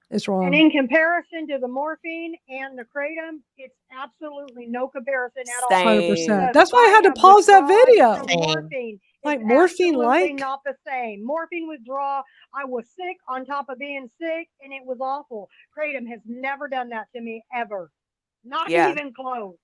It's And wrong. in comparison to the morphine and the kratom, it's absolutely no comparison at all. Same. 100%. That's why I had to pause that video. From morphine. Like It's morphine absolutely like? not the same. Morphine withdrawal, I was sick on top of being sick, and it was awful. Kratom has never done that to me ever. Not Yeah. even close.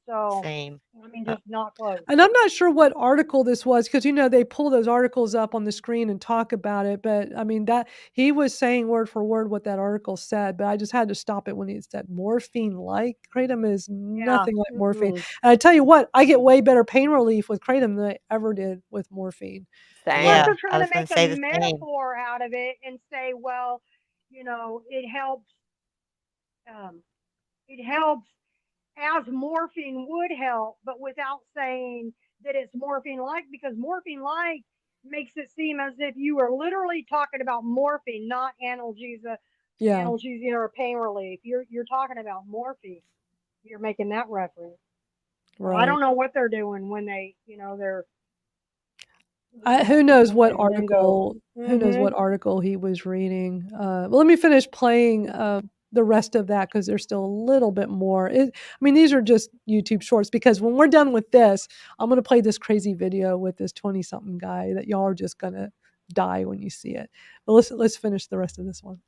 So, Same. I mean, just not close. And I'm not sure what article this was because they pull those articles up on the screen and talk about it. But I mean that he was saying word for word what that article said, but I just had to stop it when he said morphine like. Kratom is nothing like morphine. Mm-mm. And I tell you what, I get way better pain relief with kratom than I ever did with morphine. Unless Yeah, they're I trying was to gonna make say a the same. metaphor out of it and say, well, it helps. It helps as morphine would help, but without saying that it's morphine like, because morphine like makes it seem as if you are literally talking about morphine, not analgesia, Yeah. analgesia or pain relief. You're talking about morphine. You're making that reference. Well, I Right. don't know what they're doing when they're Who knows some what kind of lingo. who knows what article he was reading. Well, let me finish playing the rest of that because there's still a little bit more. I mean, these are just YouTube shorts because when we're done with this, I'm going to play this crazy video with this 20-something guy that y'all are just going to die when you see it. But let's finish the rest of this one.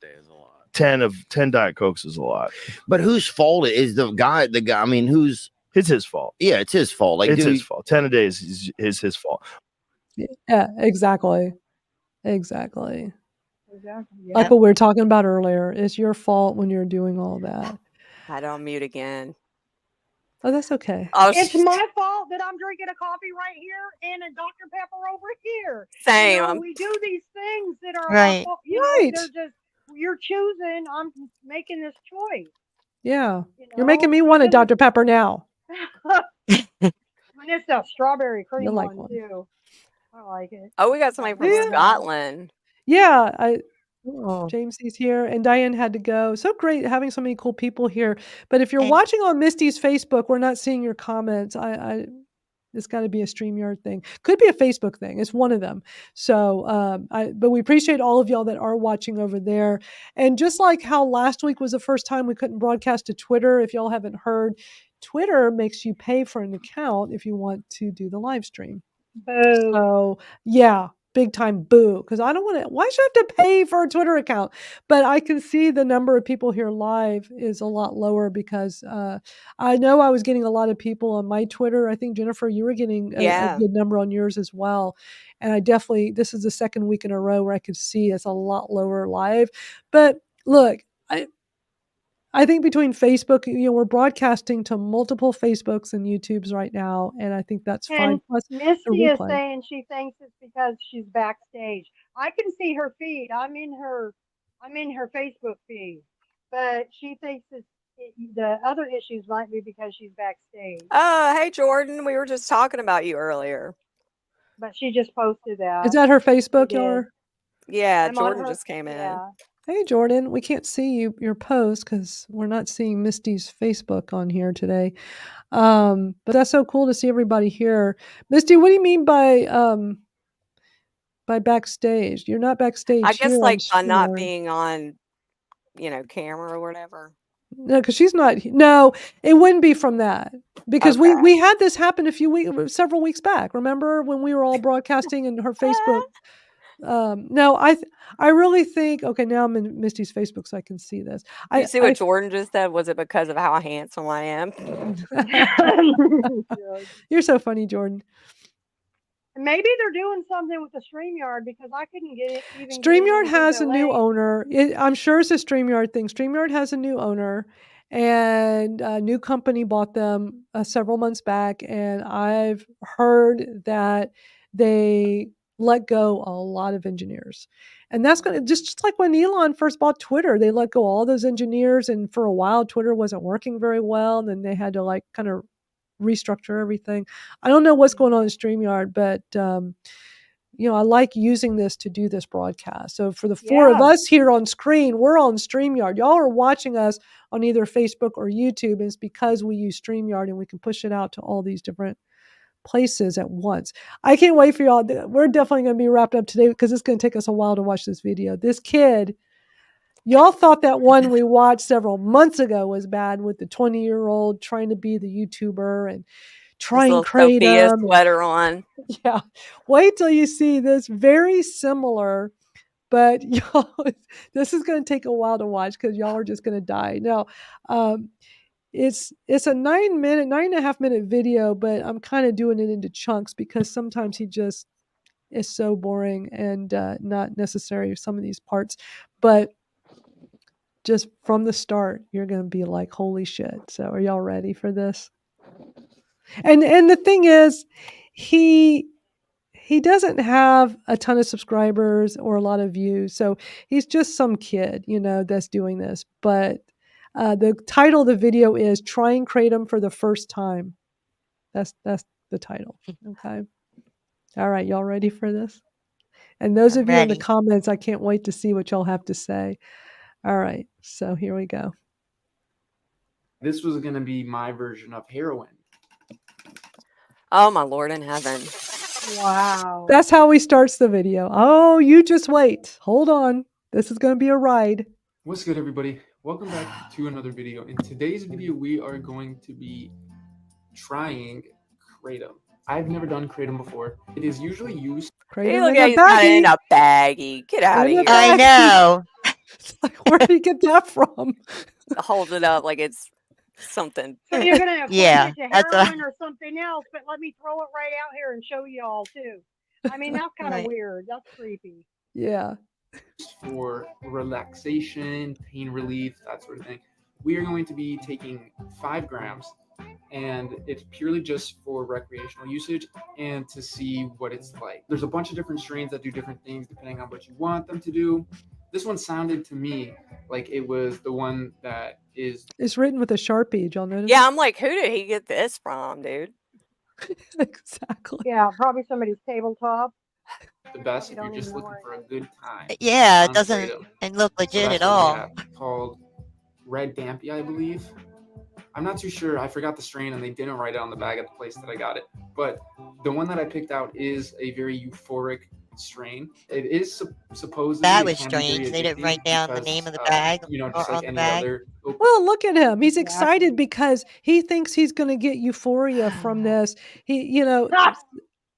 10 Diet Cokes is a lot. But whose fault is the guy? I mean, it's his fault. Yeah, it's his fault. Like, it's his fault. 10 a day is his fault. Yeah, exactly. Exactly. Yeah. Like what we were talking about earlier. It's your fault when you're doing all that. I don't mute again. Oh, that's okay. It's my fault that I'm drinking a coffee right here and a Dr. Pepper over here. Same. You know, we do these things that are Right. awful, you know, they're just, you're choosing. I'm making this choice. Yeah. You're making me want a Dr. Pepper now. And it's a strawberry cream You like one too. I like it. Oh, we got somebody from Scotland. Yeah, James is here, and Diane had to go. So great having so many cool people here. But if you're watching on Misty's Facebook, we're not seeing your comments. It's got to be a StreamYard thing. Could be a Facebook thing. It's one of them. So, but we appreciate all of y'all that are watching over there. And just like how last week was the first time we couldn't broadcast to Twitter, if y'all haven't heard, Twitter makes you pay for an account if you want to do the live stream. Boo. So, yeah. Big time boo, because I don't want to. Why should I have to pay for a Twitter account? But I can see the number of people here live is a lot lower because I know I was getting a lot of people on my Twitter. I think, Jennifer, you were getting a good number on yours as well. And I definitely, this is the second week in a row where I could see it's a lot lower live. But look, I think between Facebook, we're broadcasting to multiple Facebooks and YouTubes right now, and I think that's fine. And Plus, Misty is saying she thinks it's because she's backstage. I can see her feed. I'm in her Facebook feed, but she thinks the other issues might be because she's backstage. Oh, hey Jordan, we were just talking about you earlier. But she just posted that. Is that her Facebook, y'all? Yeah, I'm on Jordan her- just came in. yeah. Hey, Jordan, we can't see your post because we're not seeing Misty's Facebook on here today. But that's so cool to see everybody here. Misty, what do you mean by backstage? You're not backstage. I guess here like on by not StreamYard. being on, camera or whatever. No, because she's not. No, it wouldn't be from that because we had this happen several weeks back. Remember when we were all broadcasting and her Facebook? No, I really think. Okay, now I'm in Misty's Facebook, so I can see this. You see what Jordan just said? Was it because of how handsome I am? You're so funny, Jordan. Maybe they're doing something with the StreamYard because I couldn't get it. StreamYard has a new owner. I'm sure it's a StreamYard thing. StreamYard has a new owner, and a new company bought them several months back. And I've heard that they let go a lot of engineers. And that's going to just like when Elon first bought Twitter, they let go all those engineers. And for a while, Twitter wasn't working very well. And then they had to kind of restructure everything. I don't know what's going on in StreamYard, but I like using this to do this broadcast. So for the four of us here on screen, we're on StreamYard. Y'all are watching us on either Facebook or YouTube. And it's because we use StreamYard and we can push it out to all these different places at once. I can't wait for y'all. We're definitely going to be wrapped up today because it's going to take us a while to watch this video. This kid, y'all thought that one we watched several months ago was bad with the 20-year-old trying to be the YouTuber and trying Sophia Kratom. sweater on. Yeah. Wait till you see this. Very similar, but y'all, this is going to take a while to watch because y'all are just going to die. Now, it's a 9.5 minute video, but I'm kind of doing it into chunks because sometimes he just is so boring and not necessary some of these parts. But just from the start, you're going to be like, holy shit. So are y'all ready for this? And the thing is, he doesn't have a ton of subscribers or a lot of views. So he's just some kid, that's doing this. But the title of the video is Trying Kratom for the First Time. That's the title. Okay. All right. Y'all ready for this? And those of you in the comments, I can't wait to see what y'all have to say. All right. So here we go. This was going to be my version of heroin. Oh, my Lord in heaven. Wow. That's how he starts the video. Oh, you just wait. Hold on. This is going to be a ride. What's good, everybody? Welcome back to another video. In today's video, we are going to be trying Kratom. I've never done Kratom before. It is usually used. Kratom look in at a he's got it in baggie. a baggie. Get out of In a here. I baggie. know. It's like, where did he get that from? Hold it up like it's something. So you're going to equate Yeah, it to that's a, heroin or something else, but let me throw it right out here and show you all too. I mean, that's kind of right. weird. That's creepy. Yeah. For relaxation, pain relief, that sort of thing. We are going to be taking 5 grams, and it's purely just for recreational usage and to see what it's like. There's a bunch of different strains that do different things depending on what you want them to do. This one sounded to me like it was the one that is. It's written with a Sharpie. Did y'all notice? Yeah, I'm like, who did he get this from, dude? Exactly. Yeah, probably somebody's tabletop. The best if Don't you're just even looking know for a good time. yeah, it on doesn't Kratom. look So legit that's at what we all. have, called Red Dampy, I believe. I'm not too sure. I forgot the strain, and they didn't write it on the bag at the place that I got it. But the one that I picked out is a very euphoric strain. It is supposedly That it was can be very strange. They didn't addicting write down the because, name of the bag you know, or just like on the any bag. other. Well, look at him. He's excited Exactly. because he thinks he's going to get euphoria from this. He, you know,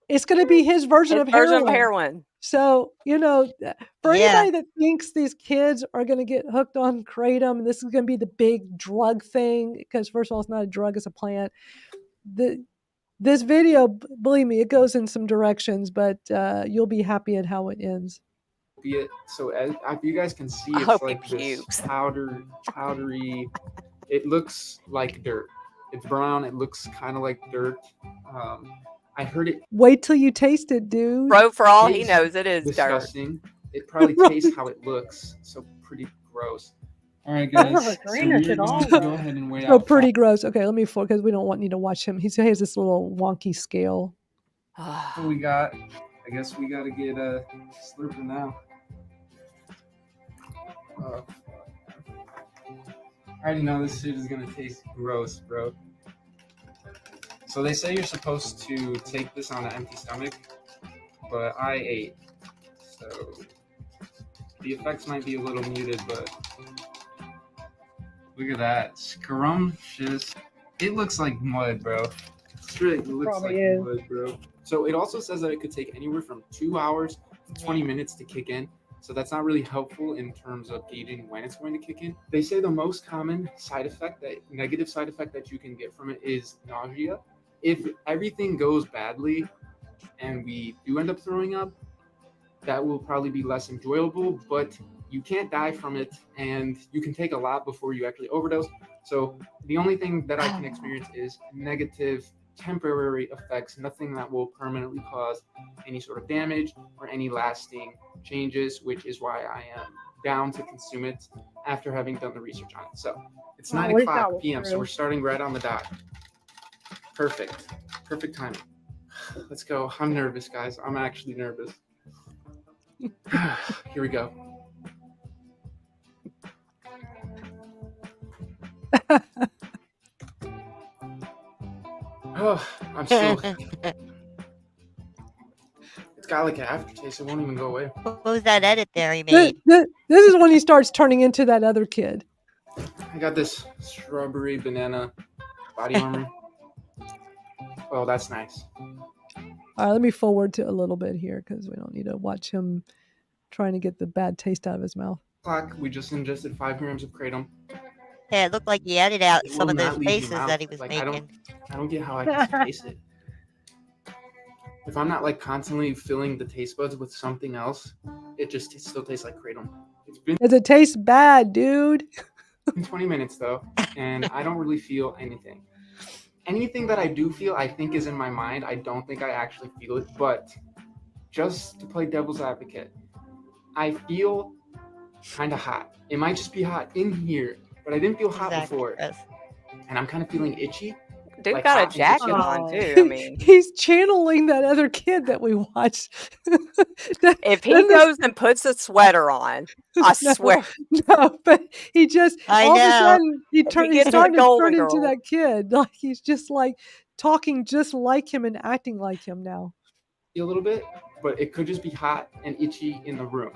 it's going to be his version His of version of heroin. heroin. So, you know, for Yeah. anybody that thinks these kids are going to get hooked on Kratom, and this is going to be the big drug thing, because first of all, it's not a drug, it's a plant. This video, believe me, it goes in some directions, but you'll be happy at how it ends. So as you guys can see, I it's hope he like this pukes. powdery. It looks like dirt. It's brown. It looks kind of like dirt. I heard it. Wait till you taste it, dude. Bro, for all he tastes knows, it is dirt. disgusting. It probably tastes how it looks. So pretty gross. All right, That's guys. a So trainer we're should going all to go go. ahead and wait Oh, out. pretty gross. Okay, let me because we don't need to watch him. He has this little wonky scale. So we got. I guess we got to get a slurping now. I already know this shit is gonna taste gross, bro. So they say you're supposed to take this on an empty stomach, but I ate, so the effects might be a little muted, but look at that, scrumptious. It looks like mud, bro. It looks Probably like is. mud, bro. So it also says that it could take anywhere from 2 hours to 20 minutes to kick in. So that's not really helpful in terms of gauging when it's going to kick in. They say the most common negative side effect that you can get from it is nausea. If everything goes badly and we do end up throwing up, that will probably be less enjoyable, but you can't die from it, and you can take a lot before you actually overdose. So the only thing that I can experience is negative temporary effects, nothing that will permanently cause any sort of damage or any lasting changes, which is why I am down to consume it after having done the research on it. So it's 9 o'clock p.m., so we're starting right on the dot. Perfect timing. Let's go. I'm nervous, guys. I'm actually nervous. Here we go. Oh, I'm still. It's got like an aftertaste. It won't even go away. What was that edit there he made? This is when he starts turning into that other kid. I got this strawberry banana body armor. Oh, that's nice. All right, let me forward to a little bit here because we don't need to watch him trying to get the bad taste out of his mouth. We just ingested 5 grams of Kratom. Yeah, it looked like he edited out It some will of those not leave your faces mouth. that he was Like, making. I don't get how I can taste it. If I'm not like constantly filling the taste buds with something else, it still tastes like Kratom. It's been Does it taste bad, dude? 20 minutes though, and I don't really feel anything. Anything that I do feel, I think is in my mind. I don't think I actually feel it, but just to play devil's advocate, I feel kind of hot. It might just be hot in here, but I didn't feel hot before. And I'm kind of feeling itchy. Dude like got hot a jacket and itchy. on too. I mean, He's channeling that other kid that we watched. if he goes and puts a sweater on, I swear. No, but he just I all of a know. sudden he's If he gets the starting to Golden turn into Girl. that kid. Like he's just like talking just like him and acting like him now. A little bit, but it could just be hot and itchy in the room.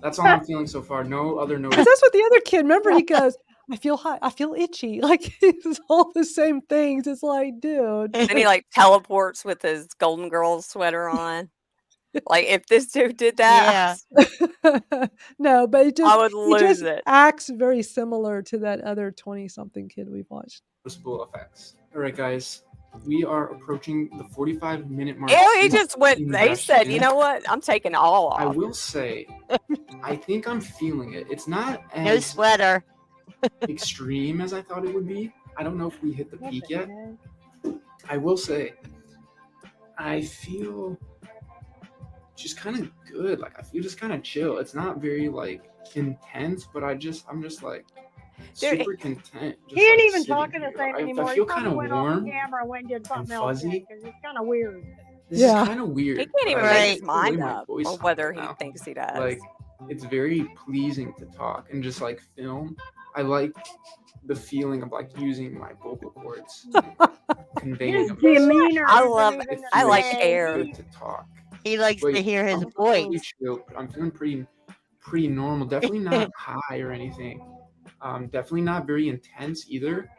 That's all I'm feeling so far. No other notice. Because that's what the other kid. Remember, he goes, "I feel hot. I feel itchy." Like it's all the same things. It's like, dude. Then he like teleports with his Golden Girl sweater on. Like if this dude did that, No, but I would he just lose it. acts very similar to that other 20-something kid we've watched. Noticeable effects. All right, guys, we are approaching the 45-minute mark. Ew, he since just went. being They brushed said, you in. know what? I'm taking all I off. will say, I think I'm feeling it. It's not No as sweater. extreme as I thought it would be. I don't know if we hit the peak yet. I will say, I feel just kind of good. Like I feel just kind of chill. It's not very like intense, but I'm just like super content. Just, He ain't like, even sitting talking the here. same anymore. I He feel probably kind of went off the warm. camera and went and did something else fuzzy. because it's kind of weird. This Yeah. is kind of weird. He can't even but I make like his the way mind my up voice on sounds whether right he now. thinks he does. Like it's very pleasing to talk and just like film. I like the feeling of like using my vocal cords, conveying His a message. demeanor. I isn't love even it. the I like same. air. Good to talk. He likes to hear his I'm feeling voice. chill. I'm feeling pretty normal. Definitely not high or anything. Definitely not very intense either.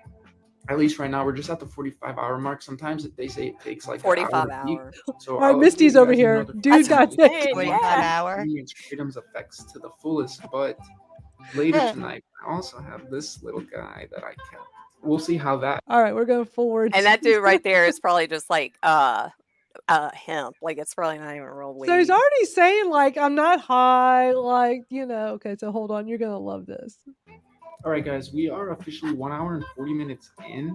At least right now, we're just at the 45-hour mark. Sometimes they say it takes like 45 an hour. hour. So All right, I'll Misty's give you over guys here. another Dude got 45 sick. 45 hour. experience Kratom's effects to the fullest. But later tonight, I also have this little guy that I kept. We'll see how that. All right, we're going forward. And that dude right there is probably just like hemp. Like it's probably not even real weed. So he's already saying like I'm not high, like okay, so hold on, you're gonna love this. All right, guys, we are officially 1 hour and 40 minutes in.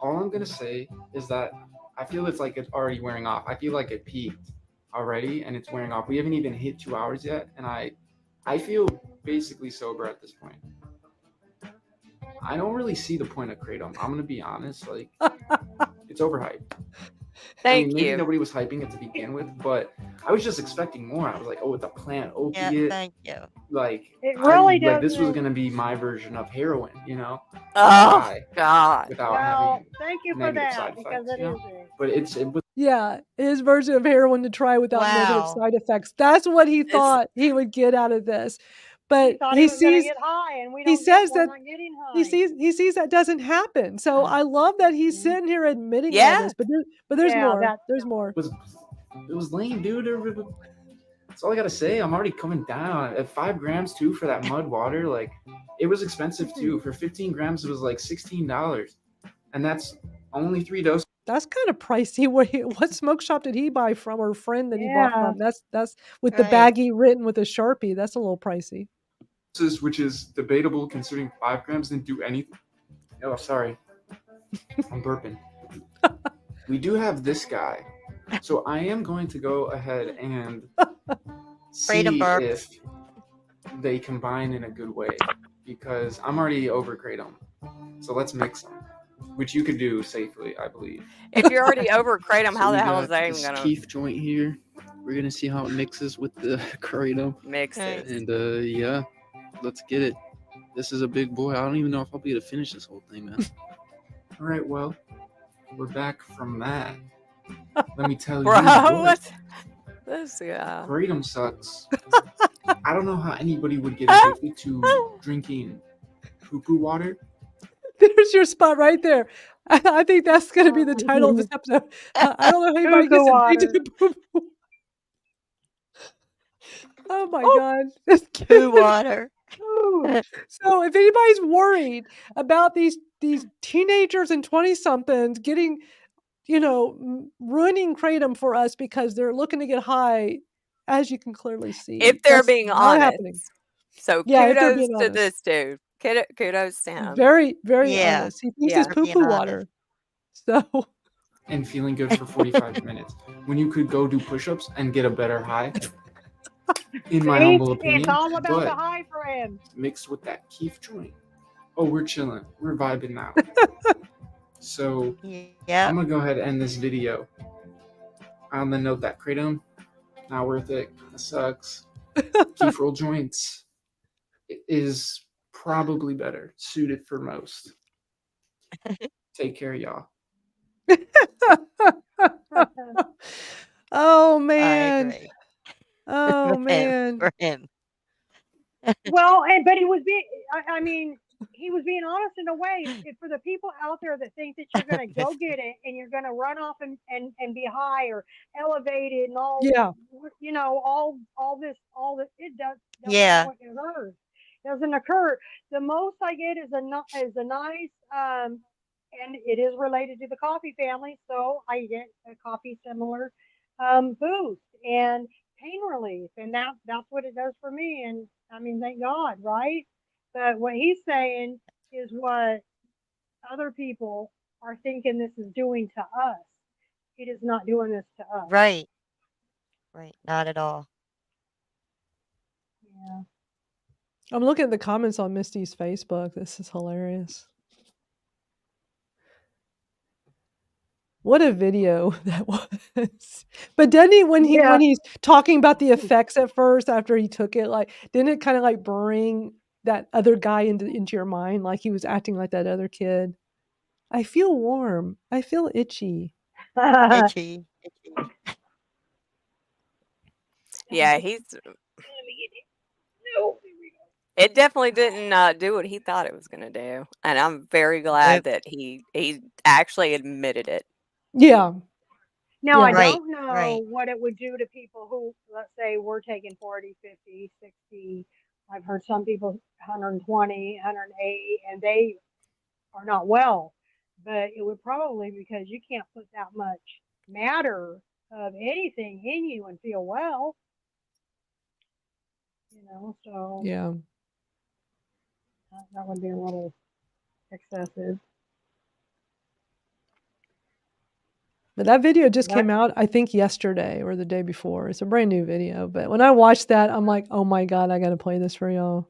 All I'm gonna say is that I feel it's like it's already wearing off. I feel like it peaked already and it's wearing off. We haven't even hit 2 hours yet, and I feel basically sober at this point. I don't really see the point of Kratom. I'm gonna be honest, like it's overhyped. Thank maybe you. nobody was hyping it to begin with, but I was just expecting more. I was like, oh, it's a plant opiate. Yeah, thank you. Like It really like this was doesn't- gonna be my version of heroin, Oh High God. without Well, having thank you for negative that side because effects, it you know? is. But it was Yeah, his version of heroin to try without negative Wow. side effects. That's what he thought he would get out of this. But He thought he he was going to sees get high, and we he don't says get, we're that not getting high. he sees that doesn't happen. So I love that he's sitting here admitting all Yeah. this. But there's Yeah, more. that's- There's more. it was lame, dude. That's all I gotta say. I'm already coming down at 5 grams too for that mud water. Like it was expensive too. For 15 grams, it was like $16, and that's only 3 doses. That's kind of pricey. What smoke shop did he buy from, or friend that he bought Yeah. from? That's with the Right. baggie written with a Sharpie. That's a little pricey. Which is debatable considering 5 grams didn't do anything. Oh, sorry. I'm burping. We do have this guy. So I am going to go ahead and see Kratom burp. if they combine in a good way. Because I'm already over Kratom. So let's mix them. Which you could do safely, I believe. If you're already over Kratom, So how we the hell got is that even this gonna Keef joint here. We're gonna see how it mixes with the Kratom. mix it? And yeah, let's get it. This is a big boy. I don't even know if I'll be able to finish this whole thing, man. All right, well, we're back from that. Let me tell you, Bro, boy, what? This guy. Kratom sucks. I don't know how anybody would get addicted to drinking poo-poo water. There's your spot right there. I think that's going to be the title of this episode. I don't know how anybody gets addicted to poo-poo. Oh my God. Poo water. So if anybody's worried about these teenagers and 20-somethings getting, ruining Kratom for us because they're looking to get high, as you can clearly see. If they're that's being not honest. happening. So Yeah, if they're kudos being to honest. this dude. Kudos to him. Very, very Yeah. honest. He thinks Yeah. it's poo-poo water. So And feeling good for 45 minutes. When you could go do push-ups and get a better high. In my humble opinion. It's all about but the high for him. mixed with that Keef joint. Oh, we're chilling. We're vibing now. So Yeah. I'm gonna go ahead and end this video on the note that Kratom, not worth it. It sucks. Keef roll joints is probably better suited for most. Take care, y'all. Oh I man. agree. Oh For him. man. For him. Well, but he was being, I mean, he was being honest in a way. For the people out there that think that you're going to go get it and you're going to run off and be high or elevated and all, Yeah. you know, all this, it doesn't Yeah. occur. Doesn't occur. The most I get is a nice, and it is related to the coffee family, so I get a coffee similar boost and pain relief, and that's what it does for me. And I mean, thank God, right? But what he's saying is what other people are thinking this is doing to us. It is not doing this to us. Right. Right. Not at all. Yeah. I'm looking at the comments on Misty's Facebook. This is hilarious. What a video that was. But doesn't he, when he's talking about the effects at first after he took it, like, didn't it kind of like bring that other guy into your mind? Like he was acting like that other kid. I feel warm. I feel itchy. Itchy. Yeah, it definitely didn't do what he thought it was going to do. And I'm very glad that he actually admitted it. Yeah. Now, I Right, don't know right. what it would do to people who, let's say, were taking 40, 50, 60. I've heard some people 120, 180, and they are not well. But it would probably, because you can't put that much matter of anything in you and feel well. You know, so Yeah. that would be a little excessive. But that video just came out, I think, yesterday or the day before. It's a brand new video. But when I watched that, I'm like, oh my God, I got to play this for y'all.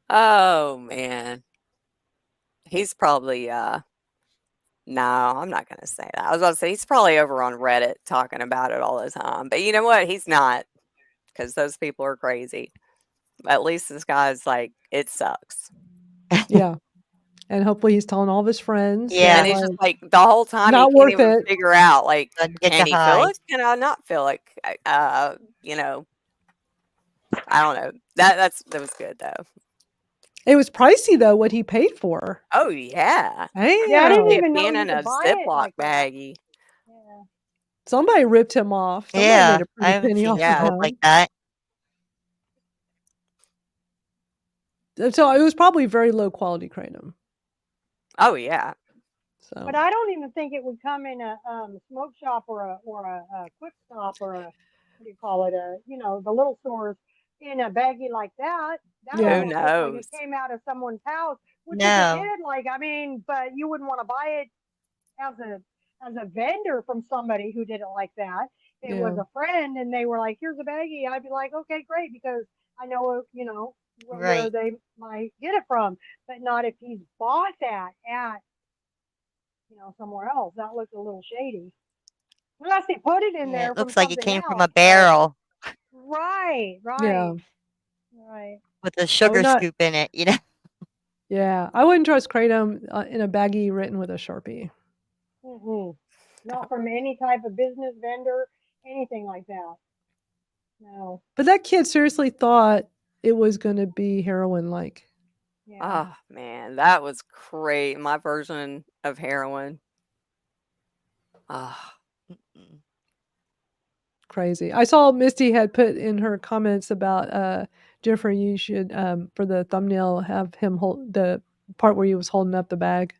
Oh, man. He's probably, no, I'm not going to say that. I was about to say he's probably over on Reddit talking about it all the time. But you know what? He's not, because those people are crazy. At least this guy's like, it sucks. Yeah. And hopefully he's telling all of his friends. Yeah. And he's just like, the whole time not he can't worth even it. figure out, like, Get can you he feel high. it? Can I not feel it? You know, I don't know. That was good, though. It was pricey, though, what he paid for. Oh, yeah. Yeah, I didn't It even know being you in a could buy it Ziploc like that. baggie. Somebody ripped him off. Somebody Yeah. made a I pretty haven't penny seen off it of sold him. like that. So it was probably very low quality kratom. Oh, yeah. So But I don't even think it would come in a smoke shop or a quick stop or a, what do you call it, the little stores in a baggie like that. That Yeah. almost looks like it came out of someone's house, which if No. it did, like, I mean, but you wouldn't want to buy it as a vendor from somebody who did it like that. If it was Yeah. a friend and they were like, here's a baggie, I'd be like, okay, great, because I know, where Right. they might get it from, but not if he's bought that at, somewhere else. That looks a little shady. Unless they put it in Yeah, there it from looks like it something came else. from a barrel Right, Yeah. right. with a sugar not- scoop in it, you know? Yeah. I wouldn't trust kratom in a baggie written with a Sharpie. Not from any type of business vendor, anything like that. No. But that kid seriously thought it was going to be heroin like. Yeah. Oh, man. That was great. My version of heroin. Ah. Crazy. I saw Misty had put in her comments about Jennifer, you should for the thumbnail have him hold the part where he was holding up the bag.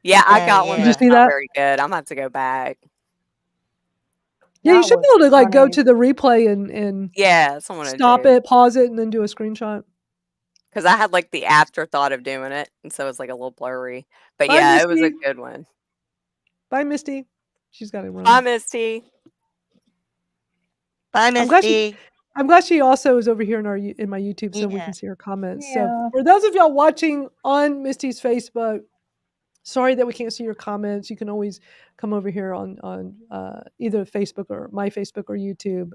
Yeah, I got one Did you that's see not that? very good. I'm going to have to go back. Yeah, you That should be was able to like go funny. to the replay and Yeah, that's what I'm going to stop do. it, pause it, and then do a screenshot. Because I had like the afterthought of doing it. And so it's like a little blurry. But Bye, yeah, it was a Misty. good one. Bye, Misty. She's got to run. Bye, Misty. Bye, Misty. I'm glad she also is over here in my YouTube so we Yeah. can see her comments. Yeah. So for those of y'all watching on Misty's Facebook, sorry that we can't see your comments. You can always come over here on either Facebook or my Facebook or YouTube.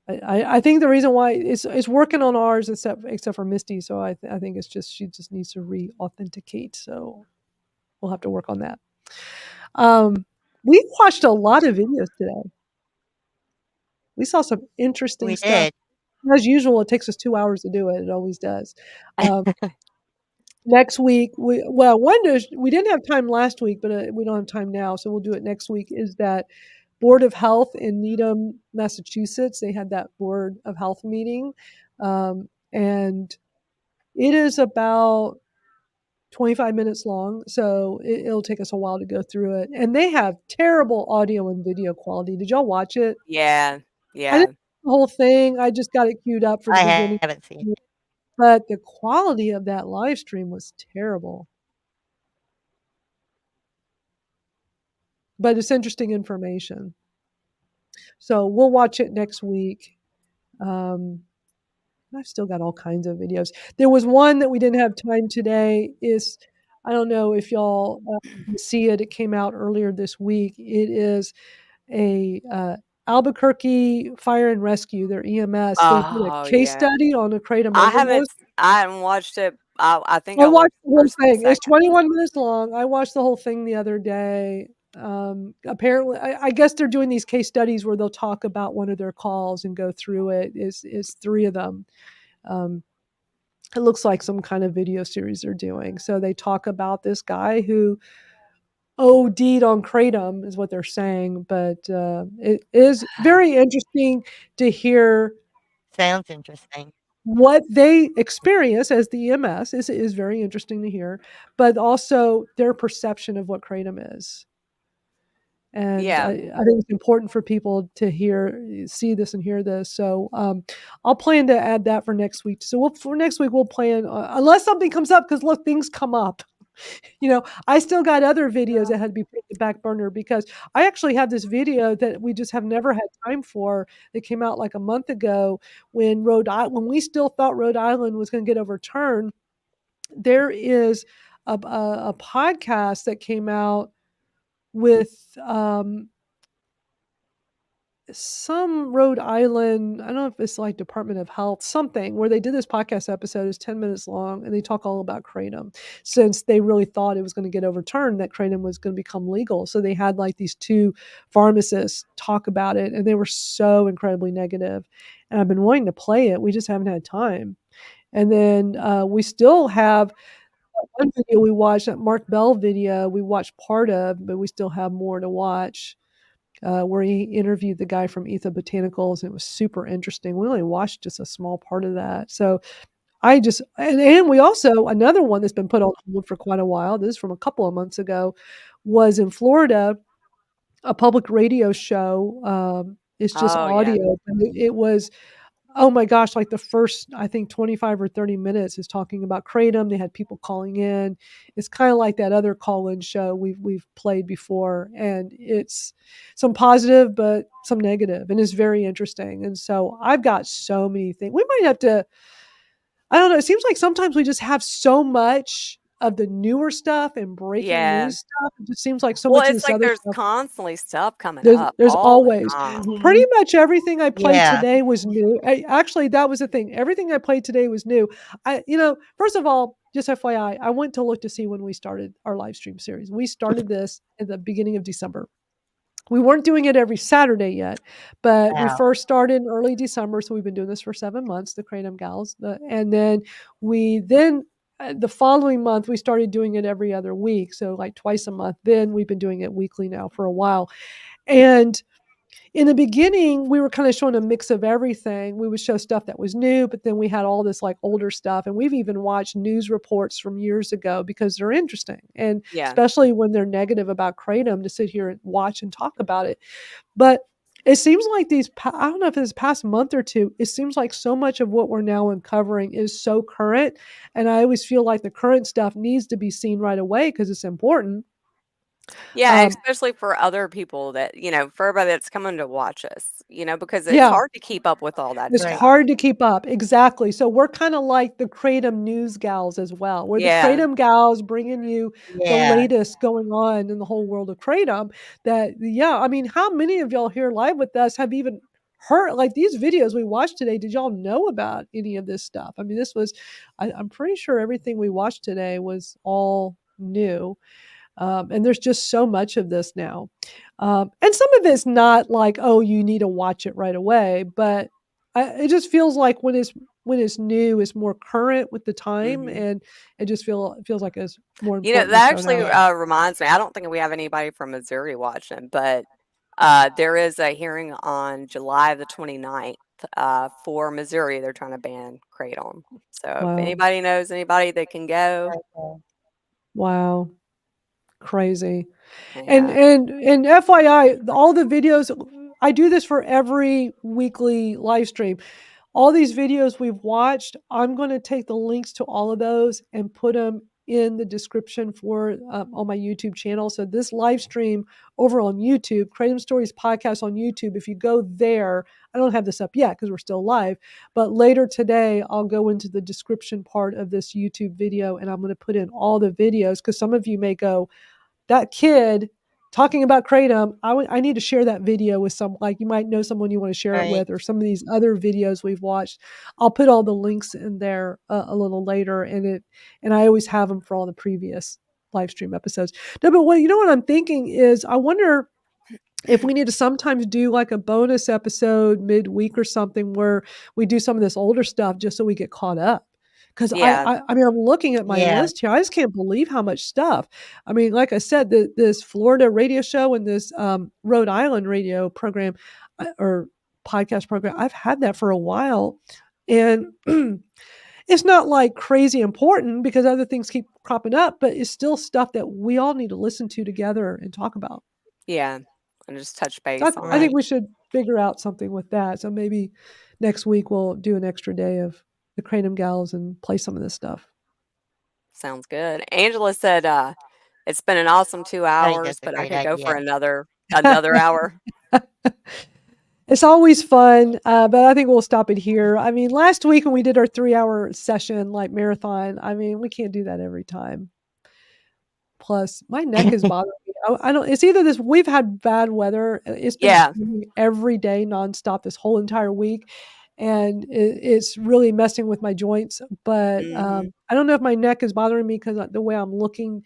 I think the reason why it's working on ours except for Misty, so I think it's just she just needs to re-authenticate. So we'll have to work on that. We watched a lot of videos today. We saw some interesting We stuff. did. as usual, it takes us 2 hours to do it. It always does. Next week, we didn't have time last week, but we don't have time now, so we'll do it next week. Is that Board of Health in Needham, Massachusetts? They had that Board of Health meeting, and it is about 25 minutes long, so it'll take us a while to go through it. And they have terrible audio and video quality. Did y'all watch it? Yeah. I Yeah. didn't see the whole thing. I just got it queued up for the I beginning. haven't seen it. But the quality of that live stream was terrible. But it's interesting information. So we'll watch it next week. I've still got all kinds of videos. There was one that we didn't have time today. I don't know if y'all see it. It came out earlier this week. It is a Albuquerque Fire and Rescue, their EMS. They did a case study on a Kratom overdose. I haven't watched it. I think I I watched watched the whole first and thing. It's second. 21 minutes long. I watched the whole thing the other day. Apparently, I guess they're doing these case studies where they'll talk about one of their calls and go through it. Is 3 of them. It looks like some kind of video series they're doing. So they talk about this guy who OD'd on Kratom, is what they're saying. But it is very interesting to hear. Sounds interesting. What they experience as the EMS is very interesting to hear, but also their perception of what Kratom is. And Yeah. I think it's important for people to see this and hear this. So I'll plan to add that for next week. So for next week, we'll plan, unless something comes up, because look, things come up. I still got other videos that had to be put in the back burner, because I actually have this video that we just have never had time for. That came out like a month ago when we still thought Rhode Island was going to get overturned. There is a podcast that came out with some Rhode Island, I don't know if it's like Department of Health, something, where they did this podcast episode. It's 10 minutes long, and they talk all about Kratom, since they really thought it was going to get overturned, that Kratom was going to become legal. So they had like these 2 pharmacists talk about it, and they were so incredibly negative. And I've been wanting to play it. We just haven't had time. And then we still have one video we watched, that Mark Bell video, we watched part of, but we still have more to watch. Where he interviewed the guy from Etha Botanicals, and it was super interesting. We only watched just a small part of that. So and we also, another one that's been put on hold for quite a while, this is from a couple of months ago, was in Florida, a public radio show. It's just audio. But it was, oh my gosh, like the first, I think 25 or 30 minutes is talking about Kratom. They had people calling in. It's kind of like that other call-in show we've played before, and it's some positive but some negative, and it's very interesting. And so I've got so many things. We might have to, I don't know, it seems like sometimes we just have so much of the newer stuff and breaking news stuff. It just seems like so much of It's this like other there's stuff. constantly stuff coming There's up. there's all the always time. pretty much everything I played Yeah. today was new. Actually, that was the thing. Everything I played today was new. First of all, just FYI, I went to look to see when we started our live stream series. We started this at the beginning of December. We weren't doing it every Saturday yet, but we Wow. first started in early December, so we've been doing this for 7 months, the Kratom Gals. And then the following month, we started doing it every other week, so like twice a month. Then we've been doing it weekly now for a while. And in the beginning, we were kind of showing a mix of everything. We would show stuff that was new, but then we had all this like older stuff. And we've even watched news reports from years ago because they're interesting. And especially when they're negative about Kratom, to sit here and watch and talk about it. But it seems like I don't know if this past month or two, it seems like so much of what we're now uncovering is so current. And I always feel like the current stuff needs to be seen right away because it's important. Yeah, especially for other people that, for everybody that's coming to watch us, because it's hard to keep up with all that It's stuff. hard to keep up. Exactly. So we're kind of like the Kratom news gals as well. We're the Kratom gals bringing you the latest going on in the whole world of Kratom. I mean, how many of y'all here live with us have even heard, like these videos we watched today? Did y'all know about any of this stuff? I mean, I'm pretty sure everything we watched today was all new. And there's just so much of this now. And some of it's not like, oh, you need to watch it right away. But it just feels like when it's new, it's more current with the time, and it just feels like it's more You know, important. that to show actually now. reminds me. I don't think we have anybody from Missouri watching, but there is a hearing on July the 29th for Missouri. They're trying to ban kratom. So if Wow. anybody knows anybody that can go, Wow. Crazy. Yeah. And FYI, all the videos, I do this for every weekly live stream. All these videos we've watched, I'm going to take the links to all of those and put them in the description for on my YouTube channel. So this live stream over on YouTube, Kratom Stories podcast on YouTube, if you go there, I don't have this up yet because we're still live, but later today I'll go into the description part of this YouTube video and I'm going to put in all the videos because some of you may go, that kid talking about kratom, I need to share that video with some, like you might know someone you want to share it with, or some of these other videos we've watched. I'll put all the links in there a little later, and I always have them for all the previous live stream episodes. No, but what I'm thinking is, I wonder if we need to sometimes do like a bonus episode midweek or something where we do some of this older stuff just so we get caught up. Because I mean, I'm looking at my list here. I just can't believe how much stuff. I mean, like I said, this Florida radio show and this Rhode Island radio program or podcast program, I've had that for a while. And it's not like crazy important because other things keep cropping up, but it's still stuff that we all need to listen to together and talk about. Yeah. And just touch base So on I think it. we should figure out something with that. So maybe next week we'll do an extra day of the Kratom Gals and play some of this stuff. Sounds good. Angela said it's been an awesome 2 hours, that's a but I great could go for idea. another hour. It's always fun, but I think we'll stop it here. I mean, last week when we did our 3-hour session, like marathon, I mean, we can't do that every time. Plus, my neck is bothering me. I don't. It's either this. We've had bad weather. It's been raining every day nonstop this whole entire week, and it's really messing with my joints. But I don't know if my neck is bothering me because the way I'm looking,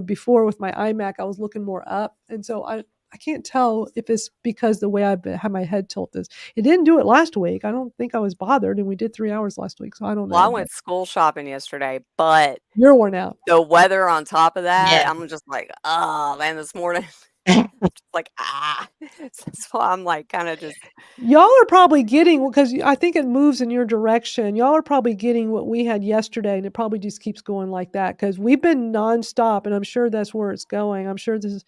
before with my iMac, I was looking more up, and so I can't tell if it's because the way I have my head tilted. It didn't do it last week. I don't think I was bothered, and we did 3 hours last week, so I don't know. Well, I went school shopping yesterday, but you're worn out. The weather on top of that, I'm just like, oh man, this morning, just like That's why I'm like kind of just. Y'all are probably getting, because I think it moves in your direction. Y'all are probably getting what we had yesterday, and it probably just keeps going like that because we've been nonstop, and I'm sure that's where it's going. I'm sure this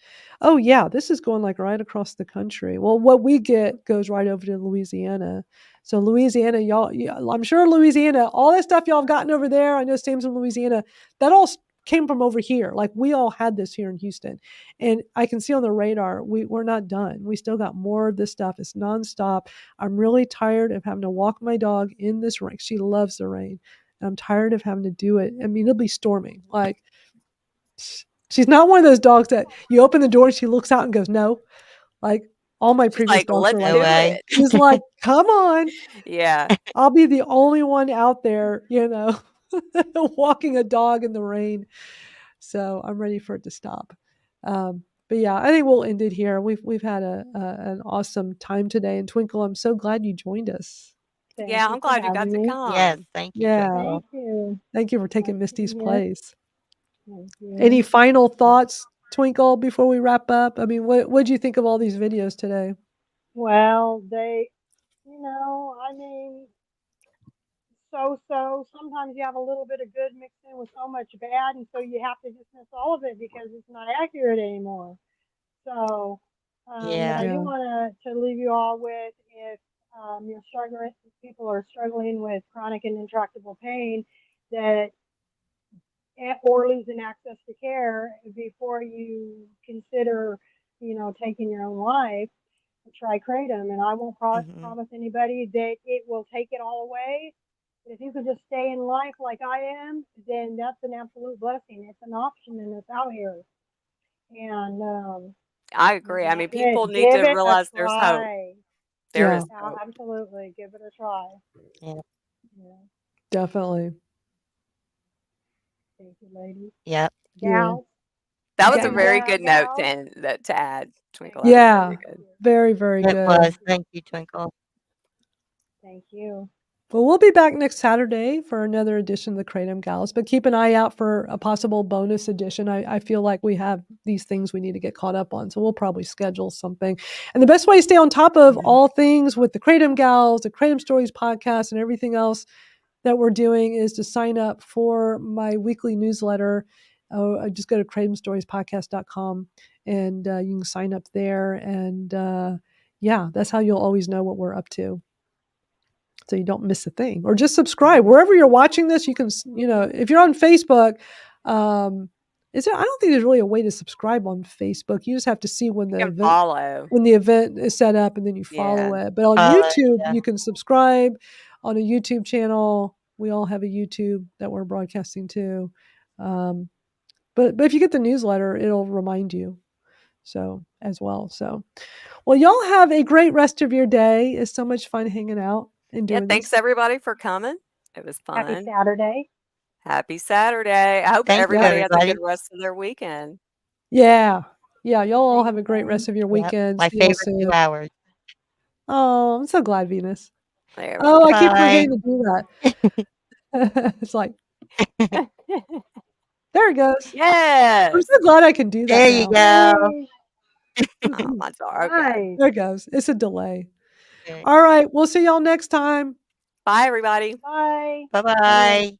is going like right across the country. Well, what we get goes right over to Louisiana. So Louisiana, I'm sure Louisiana, all that stuff y'all have gotten over there, I know Sam's in Louisiana, that all came from over here. Like we all had this here in Houston, and I can see on the radar, we're not done. We still got more of this stuff. It's nonstop. I'm really tired of having to walk my dog in this rain. She loves the rain. And I'm tired of having to do it. I mean, it'll be storming. Like she's not one of those dogs that you open the door and she looks out and goes, no. Like all my previous dogs were like, she's like, come on. Yeah. I'll be the only one out there, walking a dog in the rain. So I'm ready for it to stop. But yeah, I think we'll end it here. We've had an awesome time today. And Twinkle, I'm so glad you joined us. Yeah, I'm glad you got to come. Yes, thank you. Yeah. Twinkle. Thank you. Thank you for taking Misty's Yes. place. Thank you. Any final thoughts, Twinkle, before we wrap up? I mean, what do you think of all these videos today? Well, I mean, so sometimes you have a little bit of good mixed in with so much bad, and so you have to dismiss all of it because it's not accurate anymore. So, what I do want to leave you all with, if people are struggling with chronic and intractable pain, or losing access to care, before you consider, taking your own life, try kratom. And I won't promise anybody that it will take it all away. But if you can just stay in life like I am, then that's an absolute blessing. It's an option and it's out here. And I agree. I mean, people need to realize there's hope. There is hope. Absolutely. Give it a try. Yeah. Definitely. Thank you, ladies. Yep. Gals. That was a very good note to add, Twinkle. Yeah. Very, very It good. was. Thank you, Twinkle. Thank you. Well, we'll be back next Saturday for another edition of the Kratom Gals, but keep an eye out for a possible bonus edition. I feel like we have these things we need to get caught up on, so we'll probably schedule something. And the best way to stay on top of all things with the Kratom Gals, the Kratom Stories podcast, and everything else that we're doing is to sign up for my weekly newsletter. Just go to kratomstoriespodcast.com and you can sign up there. And yeah, that's how you'll always know what we're up to, so you don't miss a thing. Or just subscribe wherever you're watching this. You can, if you're on Facebook, I don't think there's really a way to subscribe on Facebook. You just have to see when the event is set up, and then you follow it. But on YouTube, you can subscribe on a YouTube channel. We all have a YouTube that we're broadcasting to. But if you get the newsletter, it'll remind you as well. So, well, y'all have a great rest of your day. It's so much fun hanging out and doing thanks everybody for coming. It was fun. Happy Saturday. Happy Saturday. I hope everybody has a good rest of their weekend. Yeah. Y'all all have a great rest of your weekend. My favorite 2 hours. Oh, I'm so glad, Venus. I keep forgetting to do that. It's like, there it goes. Yes. I'm so glad I can do that. There you go. Oh, my God. Okay. There it goes. It's a delay. All right. We'll see y'all next time. Bye, everybody. Bye. Bye-bye.